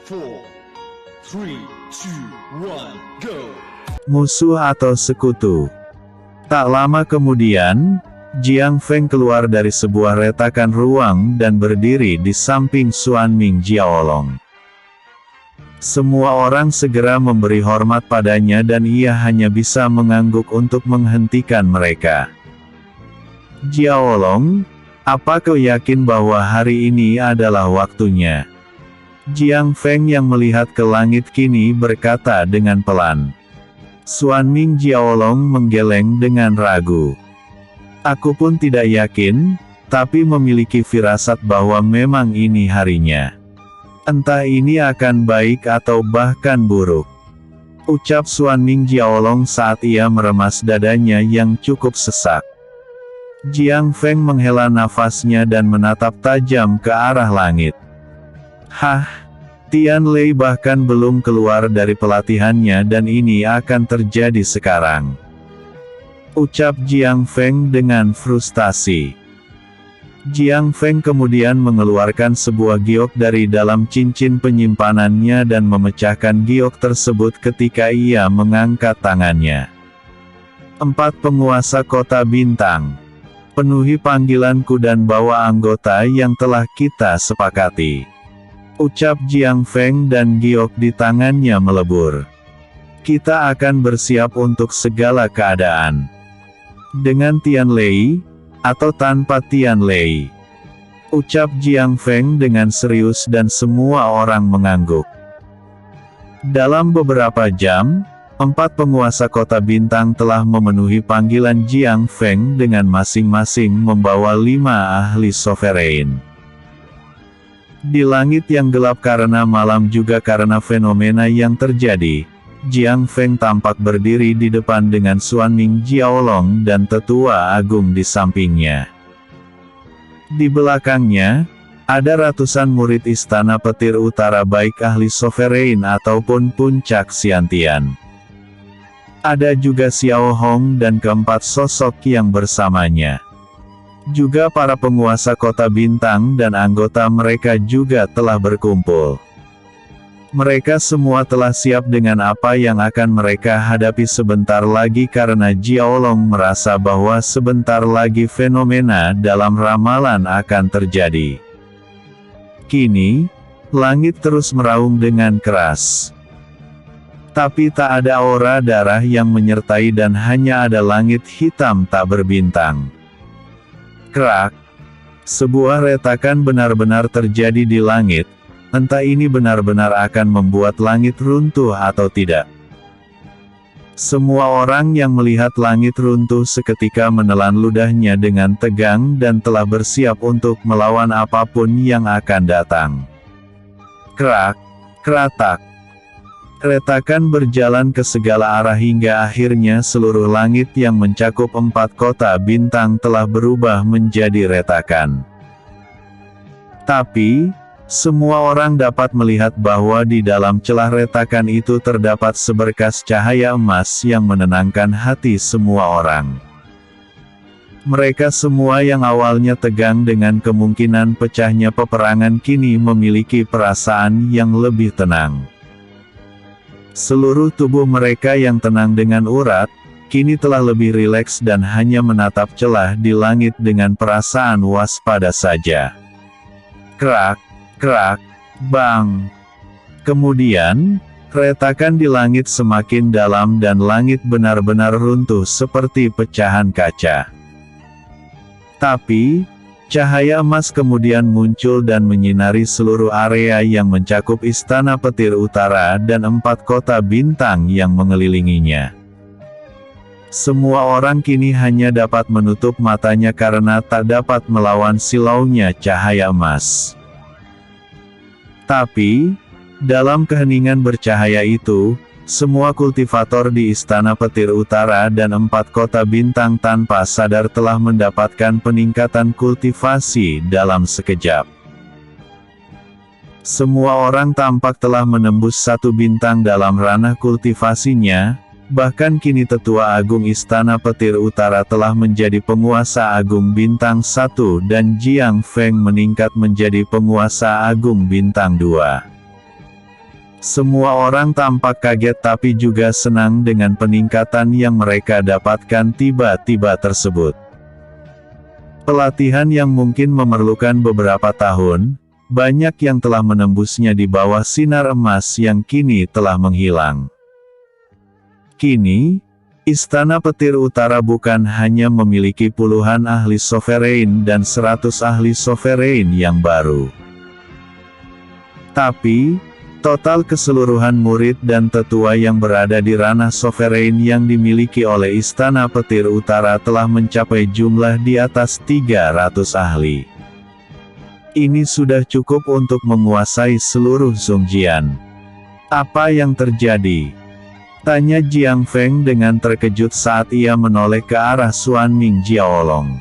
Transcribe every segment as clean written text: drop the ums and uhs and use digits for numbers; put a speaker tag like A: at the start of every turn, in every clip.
A: 4, 3, 2, 1, go!
B: Musuh atau sekutu. Tak lama kemudian, Jiang Feng keluar dari sebuah retakan ruang dan berdiri di samping Xuanming Jiaolong. Semua orang segera memberi hormat padanya dan ia hanya bisa mengangguk untuk menghentikan mereka. Jiaolong, apa kau yakin bahwa hari ini adalah waktunya? Jiang Feng yang melihat ke langit kini berkata dengan pelan. Xuanming Jiaolong menggeleng dengan ragu. Aku pun tidak yakin, tapi memiliki firasat bahwa memang ini harinya. Entah ini akan baik atau bahkan buruk. Ucap Xuanming Jiaolong saat ia meremas dadanya yang cukup sesak. Jiang Feng menghela nafasnya dan menatap tajam ke arah langit. Hah? Tian Lei bahkan belum keluar dari pelatihannya dan ini akan terjadi sekarang. Ucap Jiang Feng dengan frustasi. Jiang Feng kemudian mengeluarkan sebuah giok dari dalam cincin penyimpanannya dan memecahkan giok tersebut ketika ia mengangkat tangannya. 4 penguasa kota bintang. Penuhi panggilanku dan bawa anggota yang telah kita sepakati. Ucap Jiang Feng dan giok di tangannya melebur. Kita akan bersiap untuk segala keadaan. Dengan Tian Lei, atau tanpa Tian Lei? Ucap Jiang Feng dengan serius dan semua orang mengangguk. Dalam beberapa jam, 4 penguasa kota bintang telah memenuhi panggilan Jiang Feng dengan masing-masing membawa 5 ahli sovereign. Di langit yang gelap karena malam juga karena fenomena yang terjadi, Jiang Feng tampak berdiri di depan dengan Xuanming Jiaolong dan tetua agung di sampingnya. Di belakangnya, ada ratusan murid istana petir utara baik ahli sovereign ataupun puncak Xiantian. Ada juga Xiao Hong dan keempat sosok yang bersamanya. Juga para penguasa kota bintang dan anggota mereka juga telah berkumpul. Mereka semua telah siap dengan apa yang akan mereka hadapi sebentar lagi karena Jiaolong merasa bahwa sebentar lagi fenomena dalam ramalan akan terjadi. Kini, langit terus meraung dengan keras. Tapi tak ada aura darah yang menyertai dan hanya ada langit hitam tak berbintang. Krak! Sebuah retakan benar-benar terjadi di langit. Entah ini benar-benar akan membuat langit runtuh atau tidak. Semua orang yang melihat langit runtuh seketika menelan ludahnya dengan tegang dan telah bersiap untuk melawan apapun yang akan datang. Krak! Kratak! Retakan berjalan ke segala arah hingga akhirnya seluruh langit yang mencakup 4 kota bintang telah berubah menjadi retakan. Tapi, semua orang dapat melihat bahwa di dalam celah retakan itu terdapat seberkas cahaya emas yang menenangkan hati semua orang. Mereka semua yang awalnya tegang dengan kemungkinan pecahnya peperangan kini memiliki perasaan yang lebih tenang. Seluruh tubuh mereka yang tenang dengan urat, kini telah lebih rileks dan hanya menatap celah di langit dengan perasaan waspada saja. Krak! Krak! Bang! Kemudian, retakan di langit semakin dalam dan langit benar-benar runtuh seperti pecahan kaca. Tapi, cahaya emas kemudian muncul dan menyinari seluruh area yang mencakup istana petir utara dan 4 kota bintang yang mengelilinginya. Semua orang kini hanya dapat menutup matanya karena tak dapat melawan silaunya cahaya emas. Tapi, dalam keheningan bercahaya itu, semua kultivator di Istana Petir Utara dan 4 kota bintang tanpa sadar telah mendapatkan peningkatan kultivasi dalam sekejap. Semua orang tampak telah menembus 1 bintang dalam ranah kultivasinya, bahkan kini Tetua Agung Istana Petir Utara telah menjadi penguasa agung bintang 1 dan Jiang Feng meningkat menjadi penguasa agung bintang 2. Semua orang tampak kaget tapi juga senang dengan peningkatan yang mereka dapatkan tiba-tiba tersebut. Pelatihan yang mungkin memerlukan beberapa tahun, banyak yang telah menembusnya di bawah sinar emas yang kini telah menghilang. Kini, Istana Petir Utara bukan hanya memiliki puluhan ahli sovereign dan 100 ahli sovereign yang baru. Tapi, total keseluruhan murid dan tetua yang berada di ranah sovereign yang dimiliki oleh Istana Petir Utara telah mencapai jumlah di atas 300 ahli. Ini sudah cukup untuk menguasai seluruh Zhongjian. Apa yang terjadi? Tanya Jiang Feng dengan terkejut saat ia menoleh ke arah Xuanming Jiaolong.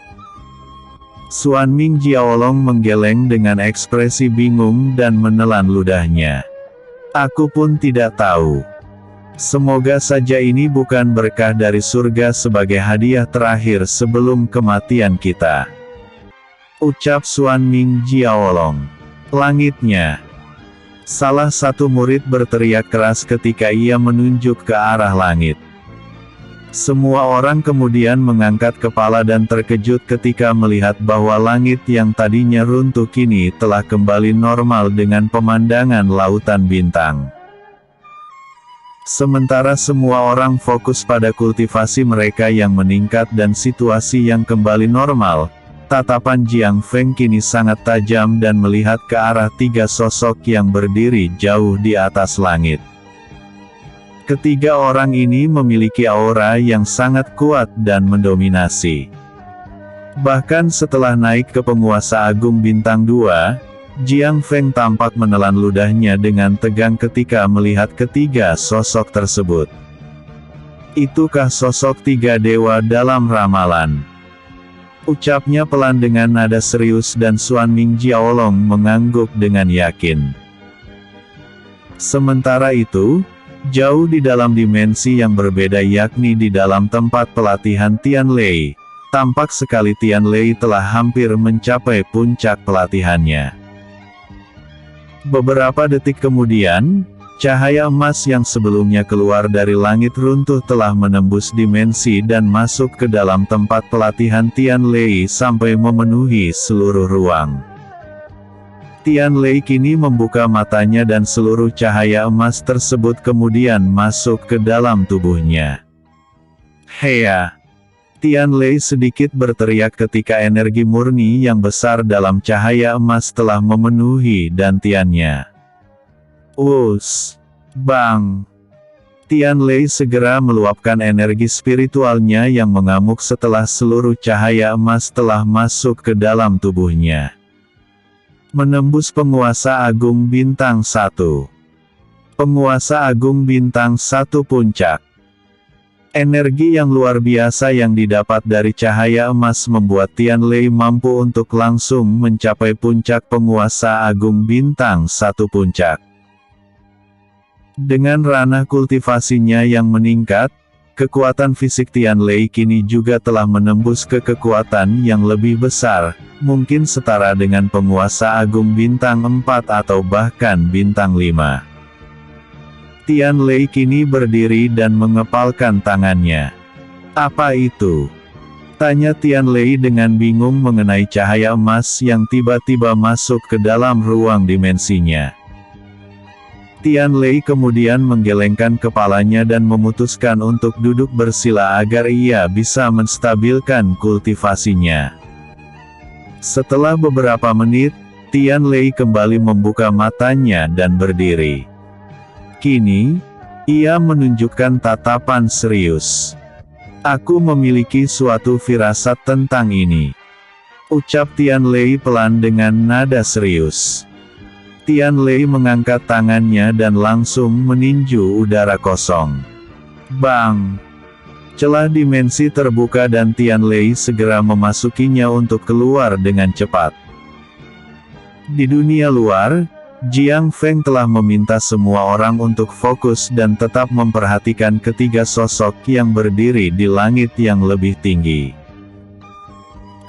B: Xuanming Jiaolong menggeleng dengan ekspresi bingung dan menelan ludahnya. Aku pun tidak tahu. Semoga saja ini bukan berkah dari surga sebagai hadiah terakhir sebelum kematian kita. Ucap Xuanming Jiaolong. Langitnya. Salah satu murid berteriak keras ketika ia menunjuk ke arah langit. Semua orang kemudian mengangkat kepala dan terkejut ketika melihat bahwa langit yang tadinya runtuh kini telah kembali normal dengan pemandangan lautan bintang. Sementara semua orang fokus pada kultivasi mereka yang meningkat dan situasi yang kembali normal, tatapan Jiang Feng kini sangat tajam dan melihat ke arah 3 sosok yang berdiri jauh di atas langit. Ketiga orang ini memiliki aura yang sangat kuat dan mendominasi. Bahkan setelah naik ke penguasa agung bintang 2, Jiang Feng tampak menelan ludahnya dengan tegang ketika melihat ketiga sosok tersebut. Itukah sosok 3 dewa dalam ramalan? Ucapnya pelan dengan nada serius dan Xuanming Jiaolong mengangguk dengan yakin. Sementara itu, jauh di dalam dimensi yang berbeda yakni di dalam tempat pelatihan Tianlei, tampak sekali Tianlei telah hampir mencapai puncak pelatihannya. Beberapa detik kemudian, cahaya emas yang sebelumnya keluar dari langit runtuh telah menembus dimensi dan masuk ke dalam tempat pelatihan Tianlei sampai memenuhi seluruh ruang. Tianlei kini membuka matanya dan seluruh cahaya emas tersebut kemudian masuk ke dalam tubuhnya. Heya! Tianlei sedikit berteriak ketika energi murni yang besar dalam cahaya emas telah memenuhi dantiannya. Us! Bang! Tianlei segera meluapkan energi spiritualnya yang mengamuk setelah seluruh cahaya emas telah masuk ke dalam tubuhnya. Menembus penguasa agung bintang 1. Penguasa agung bintang 1 puncak. Energi yang luar biasa yang didapat dari cahaya emas membuat Tianlei mampu untuk langsung mencapai puncak penguasa agung bintang 1 puncak. Dengan ranah kultivasinya yang meningkat, kekuatan fisik Tianlei kini juga telah menembus ke kekuatan yang lebih besar, mungkin setara dengan penguasa agung bintang 4 atau bahkan bintang 5. Tianlei kini berdiri dan mengepalkan tangannya. Apa itu? Tanya Tianlei dengan bingung mengenai cahaya emas yang tiba-tiba masuk ke dalam ruang dimensinya. Tianlei kemudian menggelengkan kepalanya dan memutuskan untuk duduk bersila agar ia bisa menstabilkan kultivasinya. Setelah beberapa menit, Tianlei kembali membuka matanya dan berdiri. Kini, ia menunjukkan tatapan serius. Aku memiliki suatu firasat tentang ini. Ucap Tianlei pelan dengan nada serius. Tianlei mengangkat tangannya dan langsung meninju udara kosong. Bang! Celah dimensi terbuka dan Tianlei segera memasukinya untuk keluar dengan cepat. Di dunia luar, Jiang Feng telah meminta semua orang untuk fokus dan tetap memperhatikan ketiga sosok yang berdiri di langit yang lebih tinggi.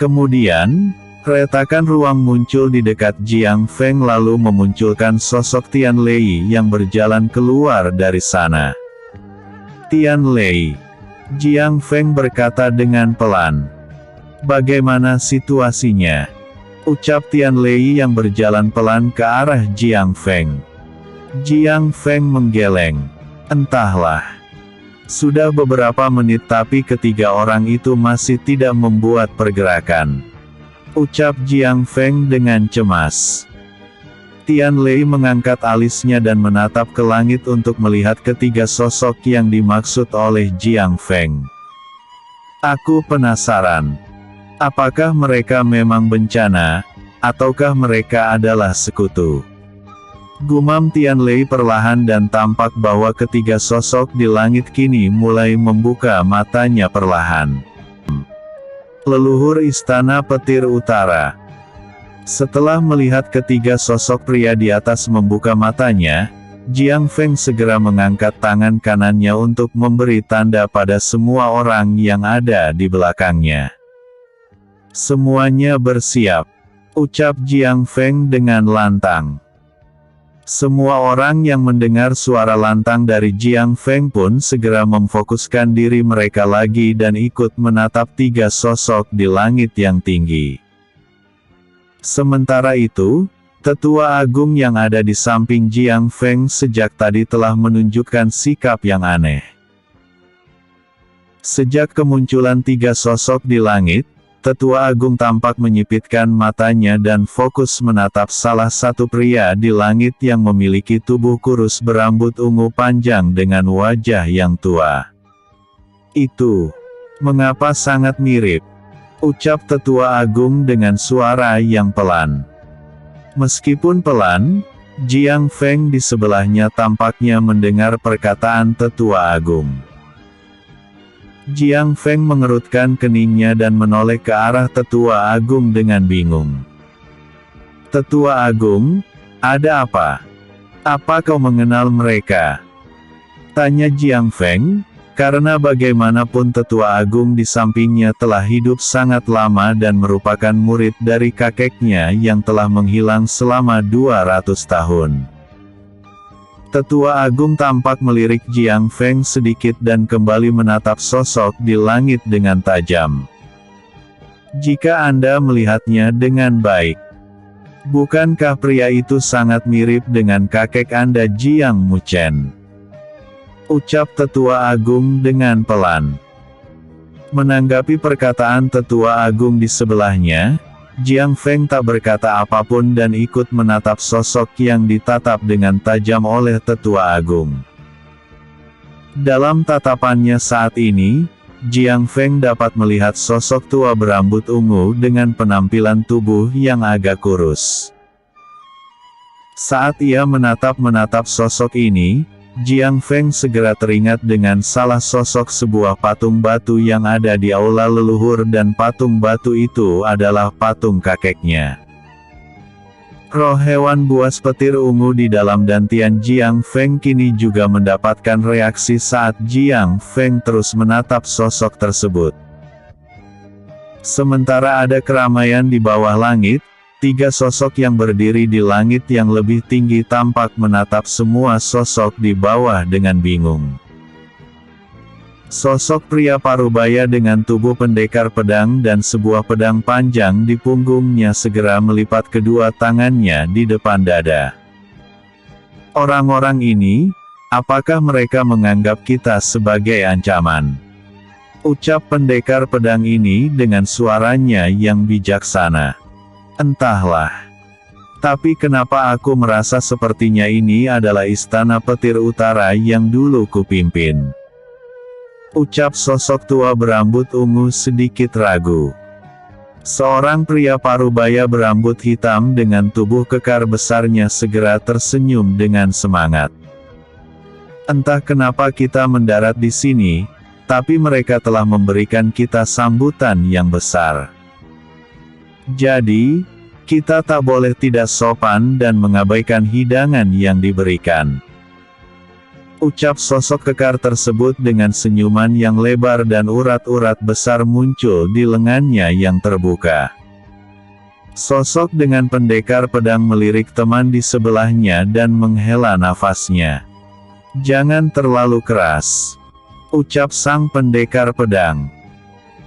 B: Kemudian, Retakan ruang muncul di dekat Jiang Feng lalu memunculkan sosok Tian Lei yang berjalan keluar dari sana. Tian Lei. Jiang Feng berkata dengan pelan. Bagaimana situasinya? Ucap Tian Lei yang berjalan pelan ke arah Jiang Feng. Jiang Feng menggeleng. Entahlah. Sudah beberapa menit tapi ketiga orang itu masih tidak membuat pergerakan. Ucap Jiang Feng dengan cemas. Tian Lei mengangkat alisnya dan menatap ke langit untuk melihat ketiga sosok yang dimaksud oleh Jiang Feng. Aku penasaran. Apakah mereka memang bencana, ataukah mereka adalah sekutu? Gumam Tian Lei perlahan dan tampak bahwa ketiga sosok di langit kini mulai membuka matanya perlahan. Leluhur Istana Petir Utara. Setelah melihat ketiga sosok pria di atas membuka matanya, Jiang Feng segera mengangkat tangan kanannya untuk memberi tanda pada semua orang yang ada di belakangnya. Semuanya bersiap, ucap Jiang Feng dengan lantang. Semua orang yang mendengar suara lantang dari Jiang Feng pun segera memfokuskan diri mereka lagi dan ikut menatap tiga sosok di langit yang tinggi. Sementara itu, Tetua Agung yang ada di samping Jiang Feng sejak tadi telah menunjukkan sikap yang aneh. Sejak kemunculan tiga sosok di langit, Tetua Agung tampak menyipitkan matanya dan fokus menatap salah satu pria di langit yang memiliki tubuh kurus berambut ungu panjang dengan wajah yang tua. Itu mengapa sangat mirip, ucap Tetua Agung dengan suara yang pelan. Meskipun pelan, Jiang Feng di sebelahnya tampaknya mendengar perkataan Tetua Agung. Jiang Feng mengerutkan keningnya dan menoleh ke arah Tetua Agung dengan bingung. Tetua Agung, ada apa? Apa kau mengenal mereka? Tanya Jiang Feng, karena bagaimanapun Tetua Agung di sampingnya telah hidup sangat lama dan merupakan murid dari kakeknya yang telah menghilang selama 200 tahun. Tetua Agung tampak melirik Jiang Feng sedikit dan kembali menatap sosok di langit dengan tajam. Jika Anda melihatnya dengan baik, bukankah pria itu sangat mirip dengan kakek Anda Jiang Muchen? Ucap Tetua Agung dengan pelan. Menanggapi perkataan Tetua Agung di sebelahnya, Jiang Feng tak berkata apapun dan ikut menatap sosok yang ditatap dengan tajam oleh Tetua Agung. Dalam tatapannya saat ini, Jiang Feng dapat melihat sosok tua berambut ungu dengan penampilan tubuh yang agak kurus. Saat ia menatap sosok ini, Jiang Feng segera teringat dengan salah sosok sebuah patung batu yang ada di aula leluhur dan patung batu itu adalah patung kakeknya. Roh hewan buas petir ungu di dalam dantian Jiang Feng kini juga mendapatkan reaksi saat Jiang Feng terus menatap sosok tersebut. Sementara ada keramaian di bawah langit, tiga sosok yang berdiri di langit yang lebih tinggi tampak menatap semua sosok di bawah dengan bingung. Sosok pria parubaya dengan tubuh pendekar pedang dan sebuah pedang panjang di punggungnya segera melipat kedua tangannya di depan dada. Orang-orang ini, apakah mereka menganggap kita sebagai ancaman? Ucap pendekar pedang ini dengan suaranya yang bijaksana. Entahlah. Tapi kenapa aku merasa sepertinya ini adalah Istana Petir Utara yang dulu kupimpin? Ucap sosok tua berambut ungu sedikit ragu. Seorang pria parubaya berambut hitam dengan tubuh kekar besarnya segera tersenyum dengan semangat. Entah kenapa kita mendarat di sini, tapi mereka telah memberikan kita sambutan yang besar. Jadi, kita tak boleh tidak sopan dan mengabaikan hidangan yang diberikan. Ucap sosok kekar tersebut dengan senyuman yang lebar dan urat-urat besar muncul di lengannya yang terbuka. Sosok dengan pendekar pedang melirik teman di sebelahnya dan menghela nafasnya. "Jangan terlalu keras," ucap sang pendekar pedang.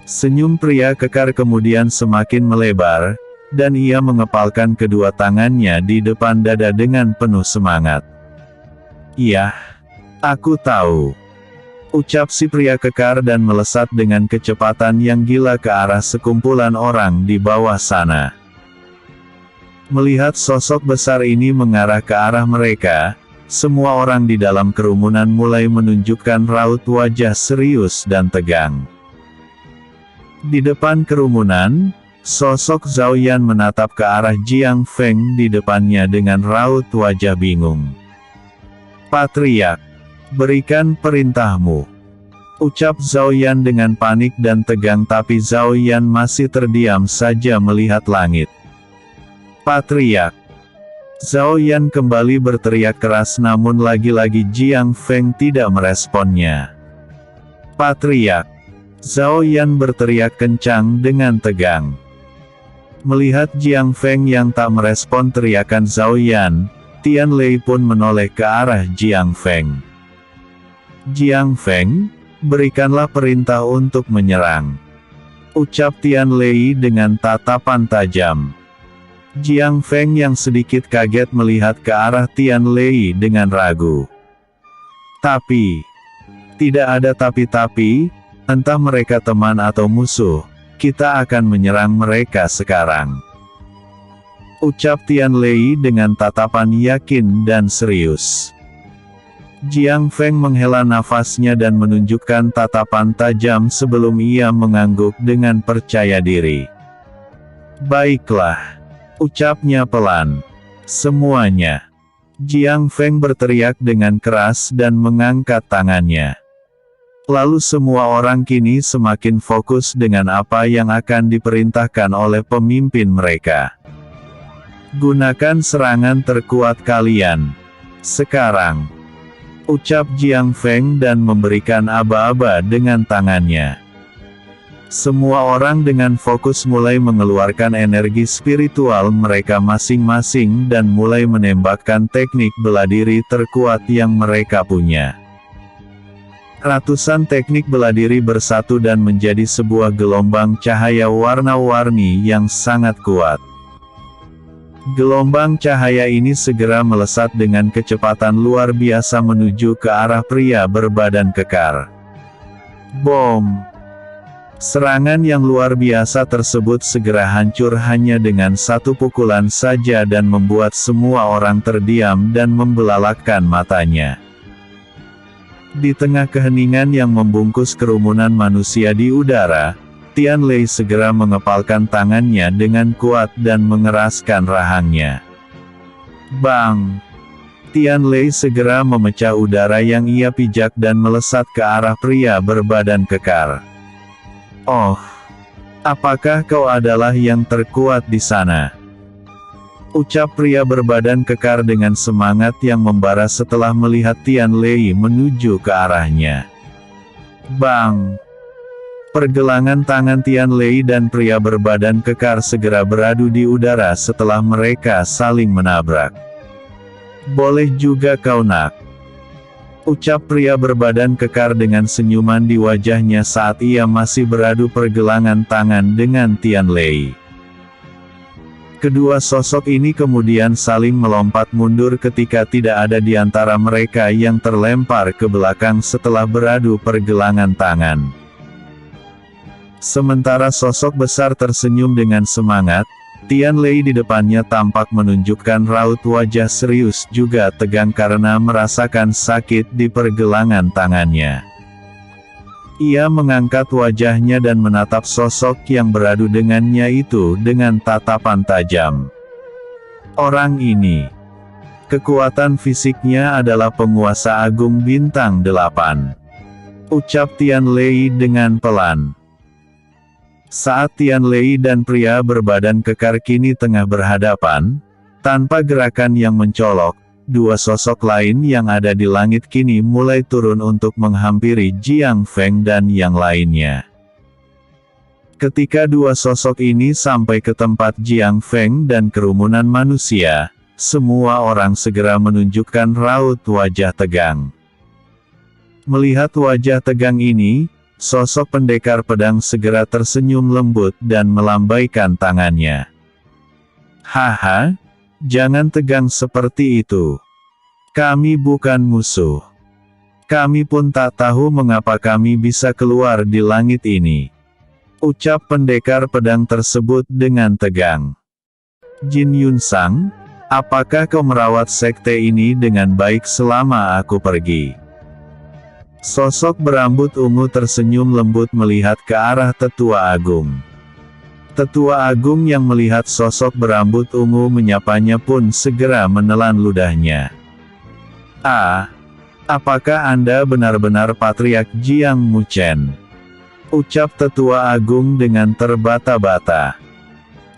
B: Senyum pria kekar kemudian semakin melebar, dan ia mengepalkan kedua tangannya di depan dada dengan penuh semangat. "Iya, aku tahu," ucap si pria kekar dan melesat dengan kecepatan yang gila ke arah sekumpulan orang di bawah sana. Melihat sosok besar ini mengarah ke arah mereka, semua orang di dalam kerumunan mulai menunjukkan raut wajah serius dan tegang. Di depan kerumunan, sosok Zhao Yan menatap ke arah Jiang Feng di depannya dengan raut wajah bingung. "Patriark, berikan perintahmu," ucap Zhao Yan dengan panik dan tegang, tapi Zhao Yan masih terdiam saja melihat langit. "Patriark!" Zhao Yan kembali berteriak keras, namun lagi-lagi Jiang Feng tidak meresponnya. "Patriark!" Zhao Yan berteriak kencang dengan tegang. Melihat Jiang Feng yang tak merespon teriakan Zhao Yan, Tian Lei pun menoleh ke arah Jiang Feng. "Jiang Feng, berikanlah perintah untuk menyerang," ucap Tian Lei dengan tatapan tajam. Jiang Feng yang sedikit kaget melihat ke arah Tian Lei dengan ragu. "Tapi, tidak ada tapi-tapi, entah mereka teman atau musuh, kita akan menyerang mereka sekarang," ucap Tian Lei dengan tatapan yakin dan serius. Jiang Feng menghela nafasnya dan menunjukkan tatapan tajam sebelum ia mengangguk dengan percaya diri. "Baiklah," ucapnya pelan. "Semuanya." Jiang Feng berteriak dengan keras dan mengangkat tangannya. Lalu semua orang kini semakin fokus dengan apa yang akan diperintahkan oleh pemimpin mereka. "Gunakan serangan terkuat kalian sekarang," ucap Jiang Feng dan memberikan aba-aba dengan tangannya. Semua orang dengan fokus mulai mengeluarkan energi spiritual mereka masing-masing dan mulai menembakkan teknik bela diri terkuat yang mereka punya. Ratusan teknik bela diri bersatu dan menjadi sebuah gelombang cahaya warna-warni yang sangat kuat. Gelombang cahaya ini segera melesat dengan kecepatan luar biasa menuju ke arah pria berbadan kekar. Bom! Serangan yang luar biasa tersebut segera hancur hanya dengan satu pukulan saja dan membuat semua orang terdiam dan membelalakkan matanya. Di tengah keheningan yang membungkus kerumunan manusia di udara, Tian Lei segera mengepalkan tangannya dengan kuat dan mengeraskan rahangnya. Bang! Tian Lei segera memecah udara yang ia pijak dan melesat ke arah pria berbadan kekar. "Oh, apakah kau adalah yang terkuat di sana?" ucap pria berbadan kekar dengan semangat yang membara setelah melihat Tian Lei menuju ke arahnya. Bang! Pergelangan tangan Tian Lei dan pria berbadan kekar segera beradu di udara setelah mereka saling menabrak. "Boleh juga kau nak," ucap pria berbadan kekar dengan senyuman di wajahnya saat ia masih beradu pergelangan tangan dengan Tian Lei. Kedua sosok ini kemudian saling melompat mundur ketika tidak ada di antara mereka yang terlempar ke belakang setelah beradu pergelangan tangan. Sementara sosok besar tersenyum dengan semangat, Tian Lei di depannya tampak menunjukkan raut wajah serius juga tegang karena merasakan sakit di pergelangan tangannya. Ia mengangkat wajahnya dan menatap sosok yang beradu dengannya itu dengan tatapan tajam. Orang ini, kekuatan fisiknya adalah penguasa agung bintang 8. Ucap Tian Lei dengan pelan. Saat Tian Lei dan pria berbadan kekar kini tengah berhadapan, tanpa gerakan yang mencolok, dua sosok lain yang ada di langit kini mulai turun untuk menghampiri Jiang Feng dan yang lainnya. Ketika dua sosok ini sampai ke tempat Jiang Feng dan kerumunan manusia, semua orang segera menunjukkan raut wajah tegang. Melihat wajah tegang ini, sosok pendekar pedang segera tersenyum lembut dan melambaikan tangannya. Haha, jangan tegang seperti itu. Kami bukan musuh. Kami pun tak tahu mengapa kami bisa keluar di langit ini. Ucap pendekar pedang tersebut dengan tegang. Jin Yunsang, apakah kau merawat sekte ini dengan baik selama aku pergi? Sosok berambut ungu tersenyum lembut melihat ke arah Tetua Agung. Tetua Agung yang melihat sosok berambut ungu menyapanya pun segera menelan ludahnya. Apakah Anda benar-benar Patriark Jiang Muchen? Ucap Tetua Agung dengan terbata-bata.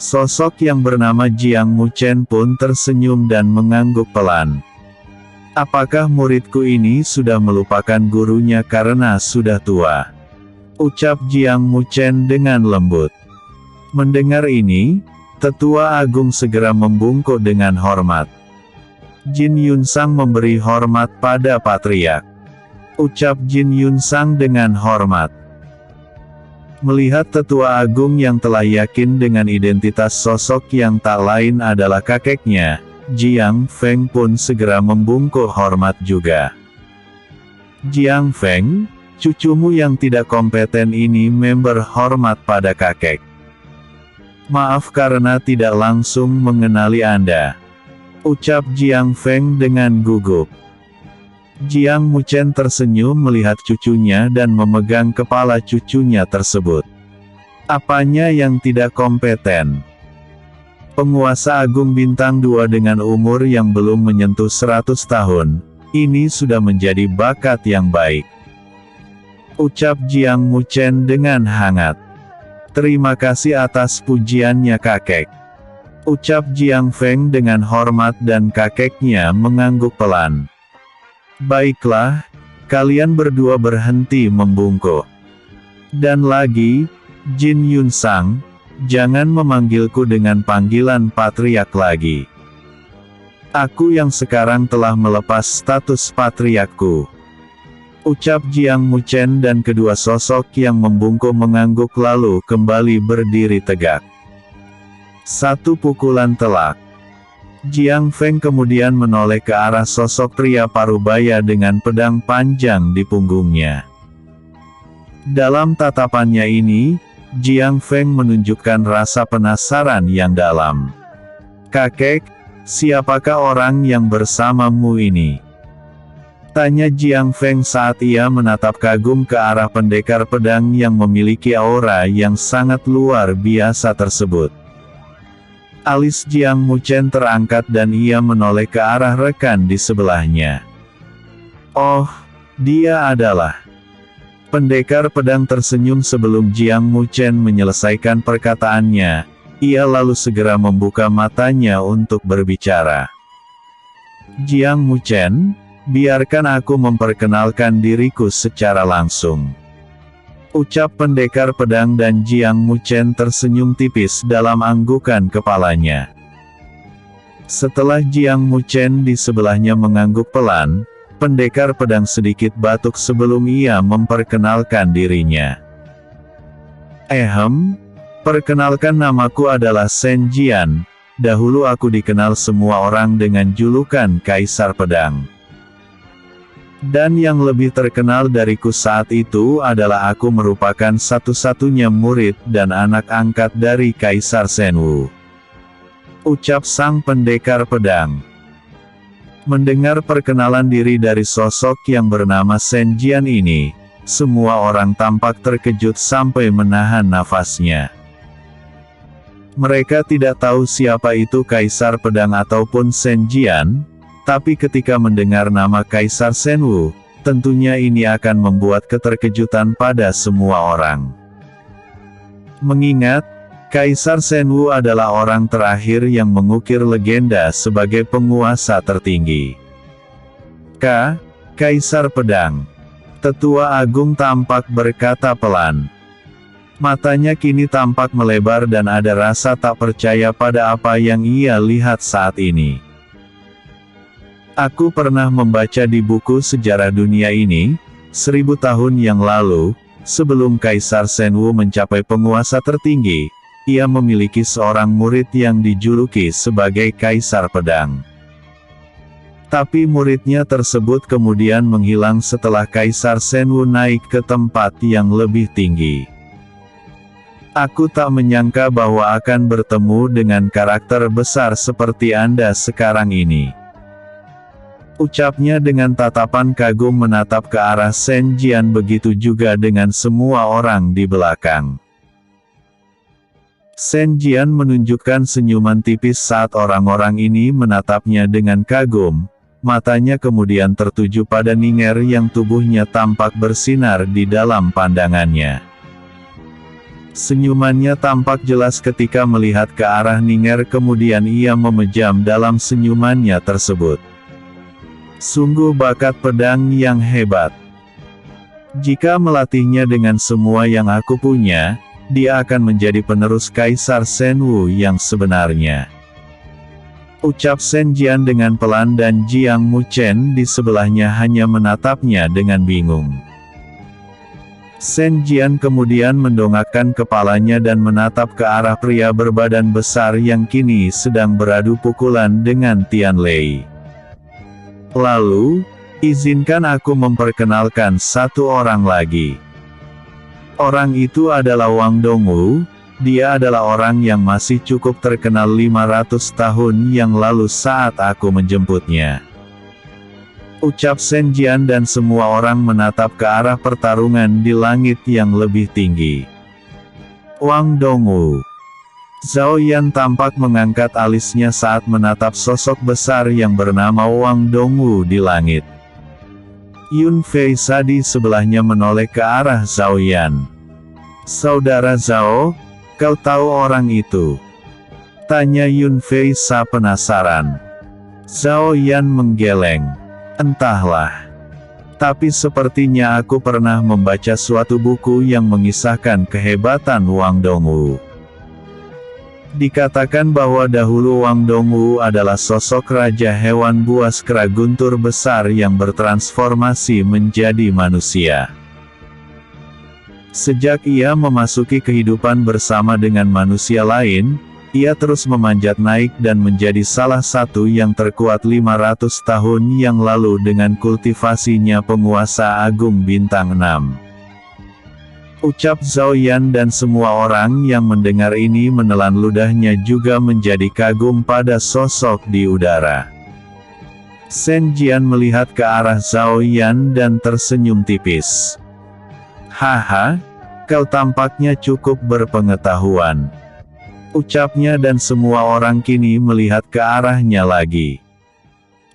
B: Sosok yang bernama Jiang Muchen pun tersenyum dan mengangguk pelan. Apakah muridku ini sudah melupakan gurunya karena sudah tua? Ucap Jiang Muchen dengan lembut. Mendengar ini, Tetua Agung segera membungkuk dengan hormat. Jin Yunsang memberi hormat pada Patriark. Ucap Jin Yunsang dengan hormat. Melihat Tetua Agung yang telah yakin dengan identitas sosok yang tak lain adalah kakeknya, Jiang Feng pun segera membungkuk hormat juga. Jiang Feng, cucumu yang tidak kompeten ini member hormat pada kakek. Maaf karena tidak langsung mengenali Anda. Ucap Jiang Feng dengan gugup. Jiang Muchen tersenyum melihat cucunya dan memegang kepala cucunya tersebut. Apanya yang tidak kompeten? Penguasa Agung Bintang 2 dengan umur yang belum menyentuh 100 tahun, ini sudah menjadi bakat yang baik. Ucap Jiang Muchen dengan hangat. Terima kasih atas pujiannya kakek. Ucap Jiang Feng dengan hormat dan kakeknya mengangguk pelan. Baiklah, kalian berdua berhenti membungkuk. Dan lagi, Jin Yunsang, jangan memanggilku dengan panggilan Patriark lagi. Aku yang sekarang telah melepas status Patriarkku. Ucap Jiang Muchen dan kedua sosok yang membungkuk mengangguk lalu kembali berdiri tegak. Satu pukulan telak. Jiang Feng kemudian menoleh ke arah sosok pria parubaya dengan pedang panjang di punggungnya. Dalam tatapannya ini, Jiang Feng menunjukkan rasa penasaran yang dalam. Kakek, siapakah orang yang bersamamu ini? Tanya Jiang Feng saat ia menatap kagum ke arah pendekar pedang yang memiliki aura yang sangat luar biasa tersebut. Alis Jiang Muchen terangkat dan ia menoleh ke arah rekan di sebelahnya. Oh, dia adalah. Pendekar pedang tersenyum sebelum Jiang Muchen menyelesaikan perkataannya, ia lalu segera membuka matanya untuk berbicara. Jiang Muchen, biarkan aku memperkenalkan diriku secara langsung. Ucap pendekar pedang dan Jiang Muchen tersenyum tipis dalam anggukan kepalanya. Setelah Jiang Muchen di sebelahnya mengangguk pelan, pendekar pedang sedikit batuk sebelum ia memperkenalkan dirinya. Perkenalkan namaku adalah Shen Jian, dahulu aku dikenal semua orang dengan julukan Kaisar Pedang. Dan yang lebih terkenal dariku saat itu adalah aku merupakan satu-satunya murid dan anak angkat dari Kaisar Shenwu. Ucap sang pendekar pedang. Mendengar perkenalan diri dari sosok yang bernama Shen Jian ini, semua orang tampak terkejut sampai menahan nafasnya. Mereka tidak tahu siapa itu Kaisar Pedang ataupun Shen Jian, tapi ketika mendengar nama Kaisar Shenwu, tentunya ini akan membuat keterkejutan pada semua orang. Mengingat, Kaisar Shenwu adalah orang terakhir yang mengukir legenda sebagai penguasa tertinggi. Kaisar Pedang. Tetua Agung tampak berkata pelan. Matanya kini tampak melebar dan ada rasa tak percaya pada apa yang ia lihat saat ini. Aku pernah membaca di buku sejarah dunia ini, 1000 tahun yang lalu, sebelum Kaisar Shenwu mencapai penguasa tertinggi, ia memiliki seorang murid yang dijuluki sebagai Kaisar Pedang. Tapi muridnya tersebut kemudian menghilang setelah Kaisar Shenwu naik ke tempat yang lebih tinggi. Aku tak menyangka bahwa akan bertemu dengan karakter besar seperti Anda sekarang ini. Ucapnya dengan tatapan kagum menatap ke arah Shen Jian, begitu juga dengan semua orang di belakang. Shen Jian menunjukkan senyuman tipis saat orang-orang ini menatapnya dengan kagum, matanya kemudian tertuju pada Ning'er yang tubuhnya tampak bersinar di dalam pandangannya. Senyumannya tampak jelas ketika melihat ke arah Ning'er, kemudian ia memejam dalam senyumannya tersebut. Sungguh bakat pedang yang hebat. Jika melatihnya dengan semua yang aku punya, dia akan menjadi penerus Kaisar Shenwu yang sebenarnya. Ucap Shen Jian dengan pelan dan Jiang Muchen di sebelahnya hanya menatapnya dengan bingung. Shen Jian kemudian mendongakkan kepalanya dan menatap ke arah pria berbadan besar yang kini sedang beradu pukulan dengan Tian Lei. Lalu, izinkan aku memperkenalkan satu orang lagi. Orang itu adalah Wang Dongwu, dia adalah orang yang masih cukup terkenal 500 tahun yang lalu saat aku menjemputnya. Ucap Shen Jian dan semua orang menatap ke arah pertarungan di langit yang lebih tinggi. Wang Dongwu. Zhao Yan tampak mengangkat alisnya saat menatap sosok besar yang bernama Wang Dongwu di langit. Yun Fei Sa di sebelahnya menoleh ke arah Zhao Yan. Saudara Zhao, kau tahu orang itu? Tanya Yun Fei Sa penasaran. Zhao Yan menggeleng. Entahlah. Tapi sepertinya aku pernah membaca suatu buku yang mengisahkan kehebatan Wang Dongwu. Dikatakan bahwa dahulu Wang Dongwu adalah sosok raja hewan buas kera guntur besar yang bertransformasi menjadi manusia. Sejak ia memasuki kehidupan bersama dengan manusia lain, ia terus memanjat naik dan menjadi salah satu yang terkuat 500 tahun yang lalu dengan kultivasinya penguasa agung bintang 6. Ucap Zhao Yan dan semua orang yang mendengar ini menelan ludahnya juga menjadi kagum pada sosok di udara. Shen Jian melihat ke arah Zhao Yan dan tersenyum tipis. Haha, kau tampaknya cukup berpengetahuan. Ucapnya dan semua orang kini melihat ke arahnya lagi.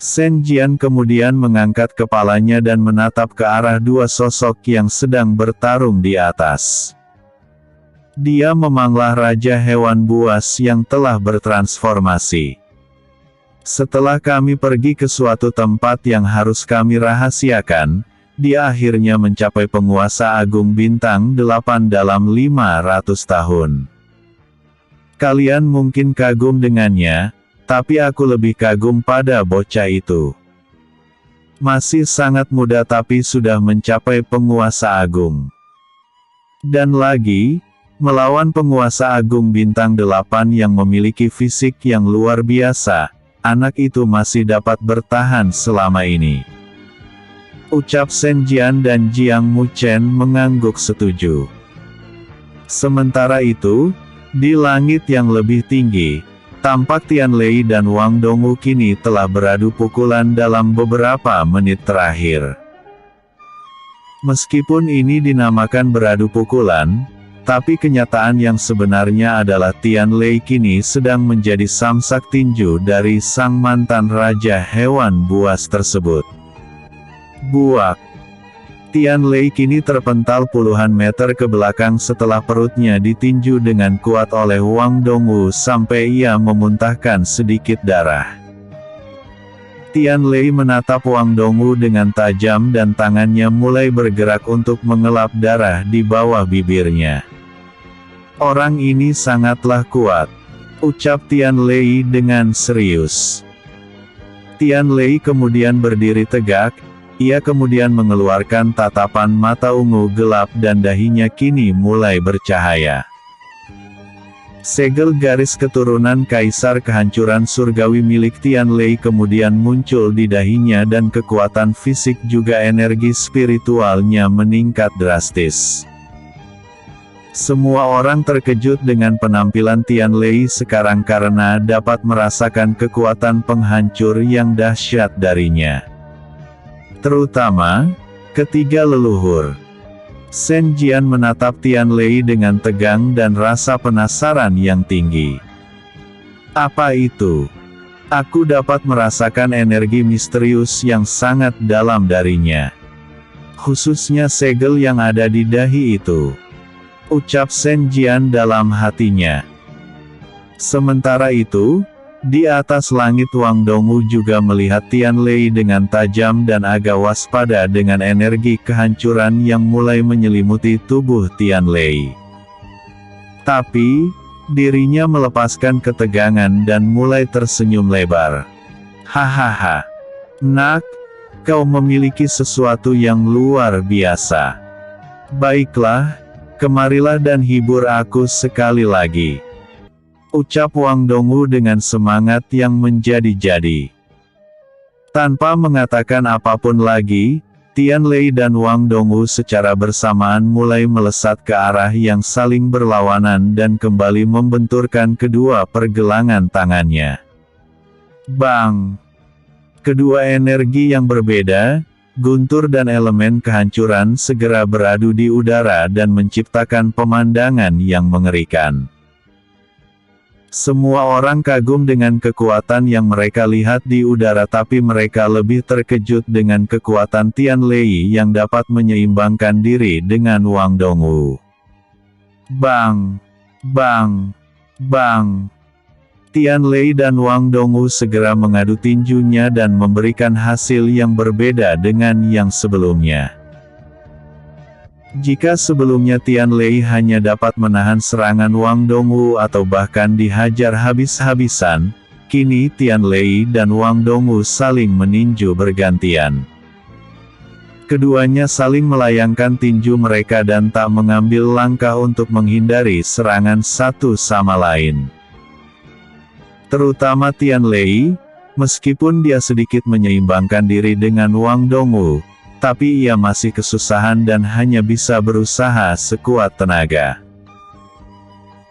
B: Shen Jian kemudian mengangkat kepalanya dan menatap ke arah dua sosok yang sedang bertarung di atas. Dia memanglah raja hewan buas yang telah bertransformasi. Setelah kami pergi ke suatu tempat yang harus kami rahasiakan, dia akhirnya mencapai penguasa agung bintang 8 dalam 500 tahun. Kalian mungkin kagum dengannya, tapi aku lebih kagum pada bocah itu. Masih sangat muda tapi sudah mencapai penguasa agung. Dan lagi, melawan penguasa agung bintang 8 yang memiliki fisik yang luar biasa, anak itu masih dapat bertahan selama ini. Ucap Shen Jian dan Jiang Muchen mengangguk setuju. Sementara itu, di langit yang lebih tinggi, tampak Tian Lei dan Wang Dongwu kini telah beradu pukulan dalam beberapa menit terakhir. Meskipun ini dinamakan beradu pukulan, tapi kenyataan yang sebenarnya adalah Tian Lei kini sedang menjadi samsak tinju dari sang mantan raja hewan buas tersebut. Buak! Tian Lei kini terpental puluhan meter ke belakang setelah perutnya ditinju dengan kuat oleh Wang Dongwu sampai ia memuntahkan sedikit darah. Tian Lei menatap Wang Dongwu dengan tajam dan tangannya mulai bergerak untuk mengelap darah di bawah bibirnya. Orang ini sangatlah kuat, ucap Tian Lei dengan serius. Tian Lei kemudian berdiri tegak, ia kemudian mengeluarkan tatapan mata ungu gelap dan dahinya kini mulai bercahaya. Segel garis keturunan Kaisar Kehancuran Surgawi milik Tian Lei kemudian muncul di dahinya dan kekuatan fisik juga energi spiritualnya meningkat drastis. Semua orang terkejut dengan penampilan Tian Lei sekarang karena dapat merasakan kekuatan penghancur yang dahsyat darinya. Terutama, ketiga leluhur. Shen Jian menatap Tian Lei dengan tegang dan rasa penasaran yang tinggi. Apa itu? Aku dapat merasakan energi misterius yang sangat dalam darinya. Khususnya segel yang ada di dahi itu. Ucap Shen Jian dalam hatinya. Sementara itu, di atas langit Wang Dongwu juga melihat Tian Lei dengan tajam dan agak waspada dengan energi kehancuran yang mulai menyelimuti tubuh Tian Lei. Tapi, dirinya melepaskan ketegangan dan mulai tersenyum lebar. Hahaha. Nak, kau memiliki sesuatu yang luar biasa. Baiklah, kemarilah dan hibur aku sekali lagi. Ucap Wang Dongwu dengan semangat yang menjadi-jadi. Tanpa mengatakan apapun lagi, Tian Lei dan Wang Dongwu secara bersamaan mulai melesat ke arah yang saling berlawanan dan kembali membenturkan kedua pergelangan tangannya. Bang! Kedua energi yang berbeda, guntur dan elemen kehancuran segera beradu di udara dan menciptakan pemandangan yang mengerikan. Semua orang kagum dengan kekuatan yang mereka lihat di udara, tapi mereka lebih terkejut dengan kekuatan Tian Lei yang dapat menyeimbangkan diri dengan Wang Dongwu. Bang! Bang! Bang! Tian Lei dan Wang Dongwu segera mengadu tinjunya dan memberikan hasil yang berbeda dengan yang sebelumnya. Jika sebelumnya Tian Lei hanya dapat menahan serangan Wang Dongwu atau bahkan dihajar habis-habisan, kini Tian Lei dan Wang Dongwu saling meninju bergantian. Keduanya saling melayangkan tinju mereka dan tak mengambil langkah untuk menghindari serangan satu sama lain. Terutama Tian Lei, meskipun dia sedikit menyeimbangkan diri dengan Wang Dongwu, tapi ia masih kesusahan dan hanya bisa berusaha sekuat tenaga.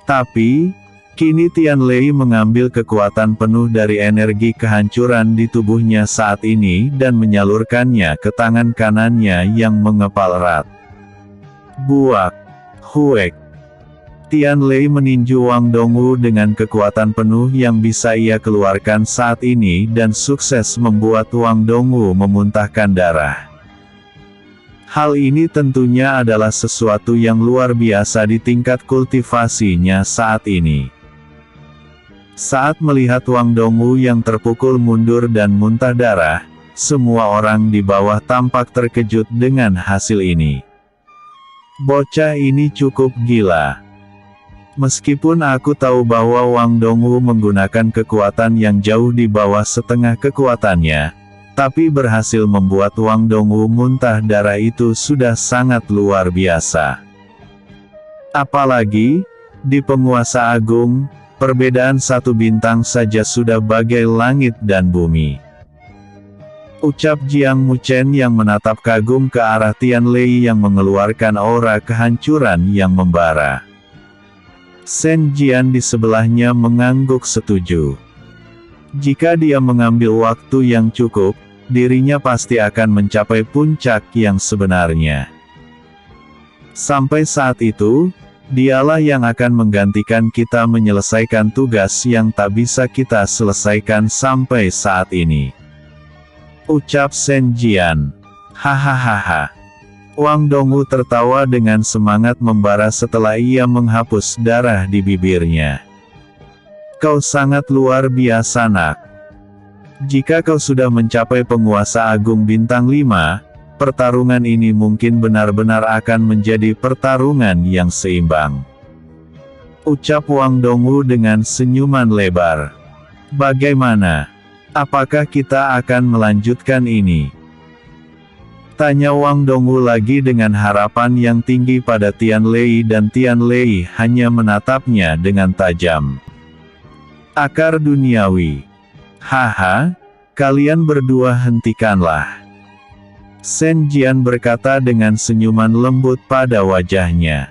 B: Tapi, kini Tian Lei mengambil kekuatan penuh dari energi kehancuran di tubuhnya saat ini dan menyalurkannya ke tangan kanannya yang mengepal erat. Buak! Huek! Tian Lei meninju Wang Dongwu dengan kekuatan penuh yang bisa ia keluarkan saat ini dan sukses membuat Wang Dongwu memuntahkan darah. Hal ini tentunya adalah sesuatu yang luar biasa di tingkat kultivasinya saat ini. Saat melihat Wang Dongwu yang terpukul mundur dan muntah darah, semua orang di bawah tampak terkejut dengan hasil ini. Bocah ini cukup gila. Meskipun aku tahu bahwa Wang Dongwu menggunakan kekuatan yang jauh di bawah setengah kekuatannya, tapi berhasil membuat Wang Dongwu muntah darah itu sudah sangat luar biasa. Apalagi, di penguasa agung, perbedaan satu bintang saja sudah bagai langit dan bumi. Ucap Jiang Muchen yang menatap kagum ke arah Tian Lei yang mengeluarkan aura kehancuran yang membara. Shen Jian di sebelahnya mengangguk setuju. Jika dia mengambil waktu yang cukup, dirinya pasti akan mencapai puncak yang sebenarnya. Sampai saat itu, dialah yang akan menggantikan kita menyelesaikan tugas yang tak bisa kita selesaikan sampai saat ini. Ucap Shen Jian. Hahaha. Wang Dongwu tertawa dengan semangat membara setelah ia menghapus darah di bibirnya. Kau sangat luar biasa, nak. Jika kau sudah mencapai penguasa agung bintang 5, pertarungan ini mungkin benar-benar akan menjadi pertarungan yang seimbang. Ucap Wang Dongwu dengan senyuman lebar. Bagaimana? Apakah kita akan melanjutkan ini? Tanya Wang Dongwu lagi dengan harapan yang tinggi pada Tian Lei, dan Tian Lei hanya menatapnya dengan tajam. Akar duniawi. Haha, kalian berdua hentikanlah. Shen Jian berkata dengan senyuman lembut pada wajahnya.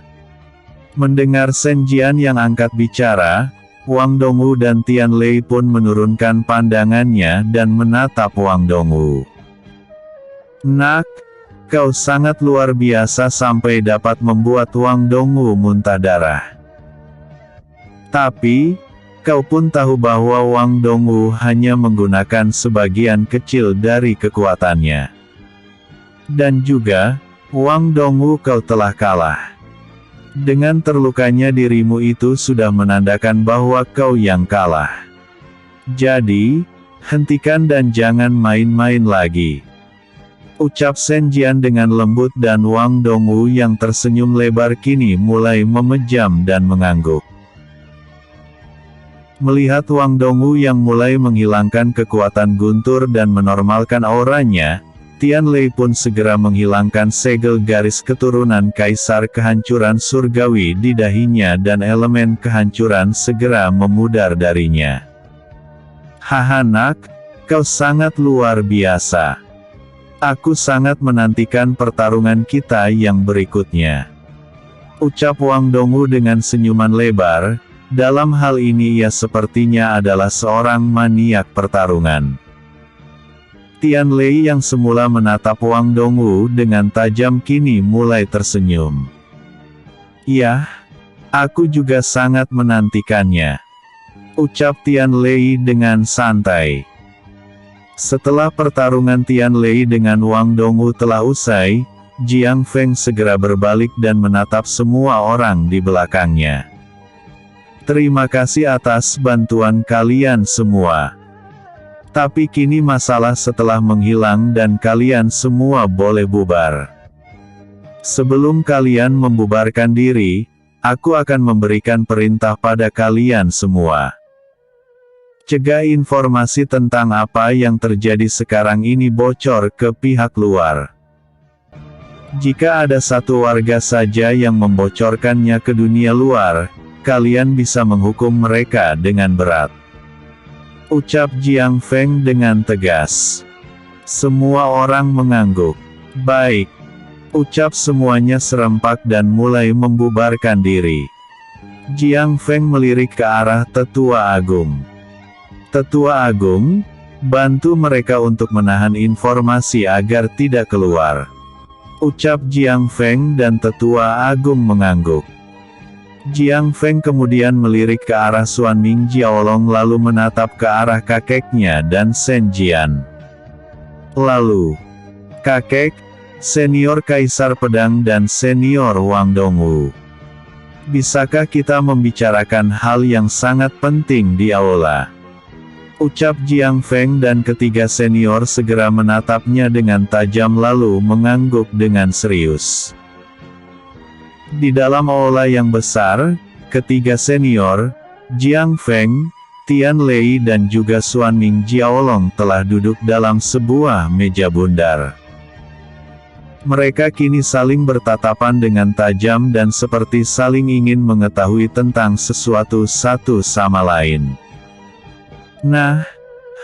B: Mendengar Shen Jian yang angkat bicara, Wang Dongwu dan Tian Lei pun menurunkan pandangannya dan menatap Wang Dongwu. Nak, kau sangat luar biasa sampai dapat membuat Wang Dongwu muntah darah. Tapi, kau pun tahu bahwa Wang Dongwu hanya menggunakan sebagian kecil dari kekuatannya. Dan juga, Wang Dongwu kau telah kalah. Dengan terlukanya dirimu itu sudah menandakan bahwa kau yang kalah. Jadi, hentikan dan jangan main-main lagi. Ucap Shen Jian dengan lembut, dan Wang Dongwu yang tersenyum lebar kini mulai memejam dan mengangguk. Melihat Wang Dongwu yang mulai menghilangkan kekuatan guntur dan menormalkan auranya, Tian Lei pun segera menghilangkan segel garis keturunan Kaisar Kehancuran Surgawi di dahinya, dan elemen kehancuran segera memudar darinya. Haha nak, kau sangat luar biasa. Aku sangat menantikan pertarungan kita yang berikutnya. Ucap Wang Dongwu dengan senyuman lebar, dalam hal ini ia sepertinya adalah seorang maniak pertarungan. Tian Lei yang semula menatap Wang Dongwu dengan tajam kini mulai tersenyum. Yah, aku juga sangat menantikannya. Ucap Tian Lei dengan santai. Setelah pertarungan Tian Lei dengan Wang Dongwu telah usai, Jiang Feng segera berbalik dan menatap semua orang di belakangnya. Terima kasih atas bantuan kalian semua. Tapi kini masalah setelah menghilang dan kalian semua boleh bubar. Sebelum kalian membubarkan diri, aku akan memberikan perintah pada kalian semua. Cegah informasi tentang apa yang terjadi sekarang ini bocor ke pihak luar. Jika ada satu warga saja yang membocorkannya ke dunia luar, kalian bisa menghukum mereka dengan berat. Ucap Jiang Feng dengan tegas. Semua orang mengangguk. Baik. Ucap semuanya serempak dan mulai membubarkan diri. Jiang Feng melirik ke arah Tetua Agung. Tetua Agung, bantu mereka untuk menahan informasi agar tidak keluar. Ucap Jiang Feng, dan Tetua Agung mengangguk. Jiang Feng kemudian melirik ke arah Xuan Ming Jiaolong lalu menatap ke arah kakeknya dan Shen Jian. Lalu, kakek, senior Kaisar Pedang dan senior Wang Dongwu. Bisakah kita membicarakan hal yang sangat penting di aula? Ucap Jiang Feng, dan ketiga senior segera menatapnya dengan tajam lalu mengangguk dengan serius. Di dalam aula yang besar, ketiga senior, Jiang Feng, Tian Lei dan juga Xuan Ming Jiaolong telah duduk dalam sebuah meja bundar. Mereka kini saling bertatapan dengan tajam dan seperti saling ingin mengetahui tentang sesuatu satu sama lain. Nah,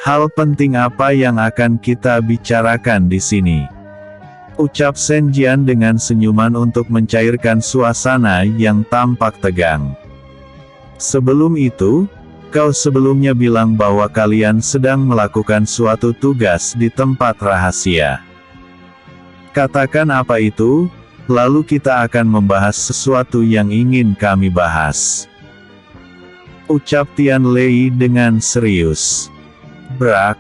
B: hal penting apa yang akan kita bicarakan di sini? Ucap Shen Jian dengan senyuman untuk mencairkan suasana yang tampak tegang. Sebelum itu, kau sebelumnya bilang bahwa kalian sedang melakukan suatu tugas di tempat rahasia. Katakan apa itu, lalu kita akan membahas sesuatu yang ingin kami bahas. Ucap Tian Lei dengan serius. Brak.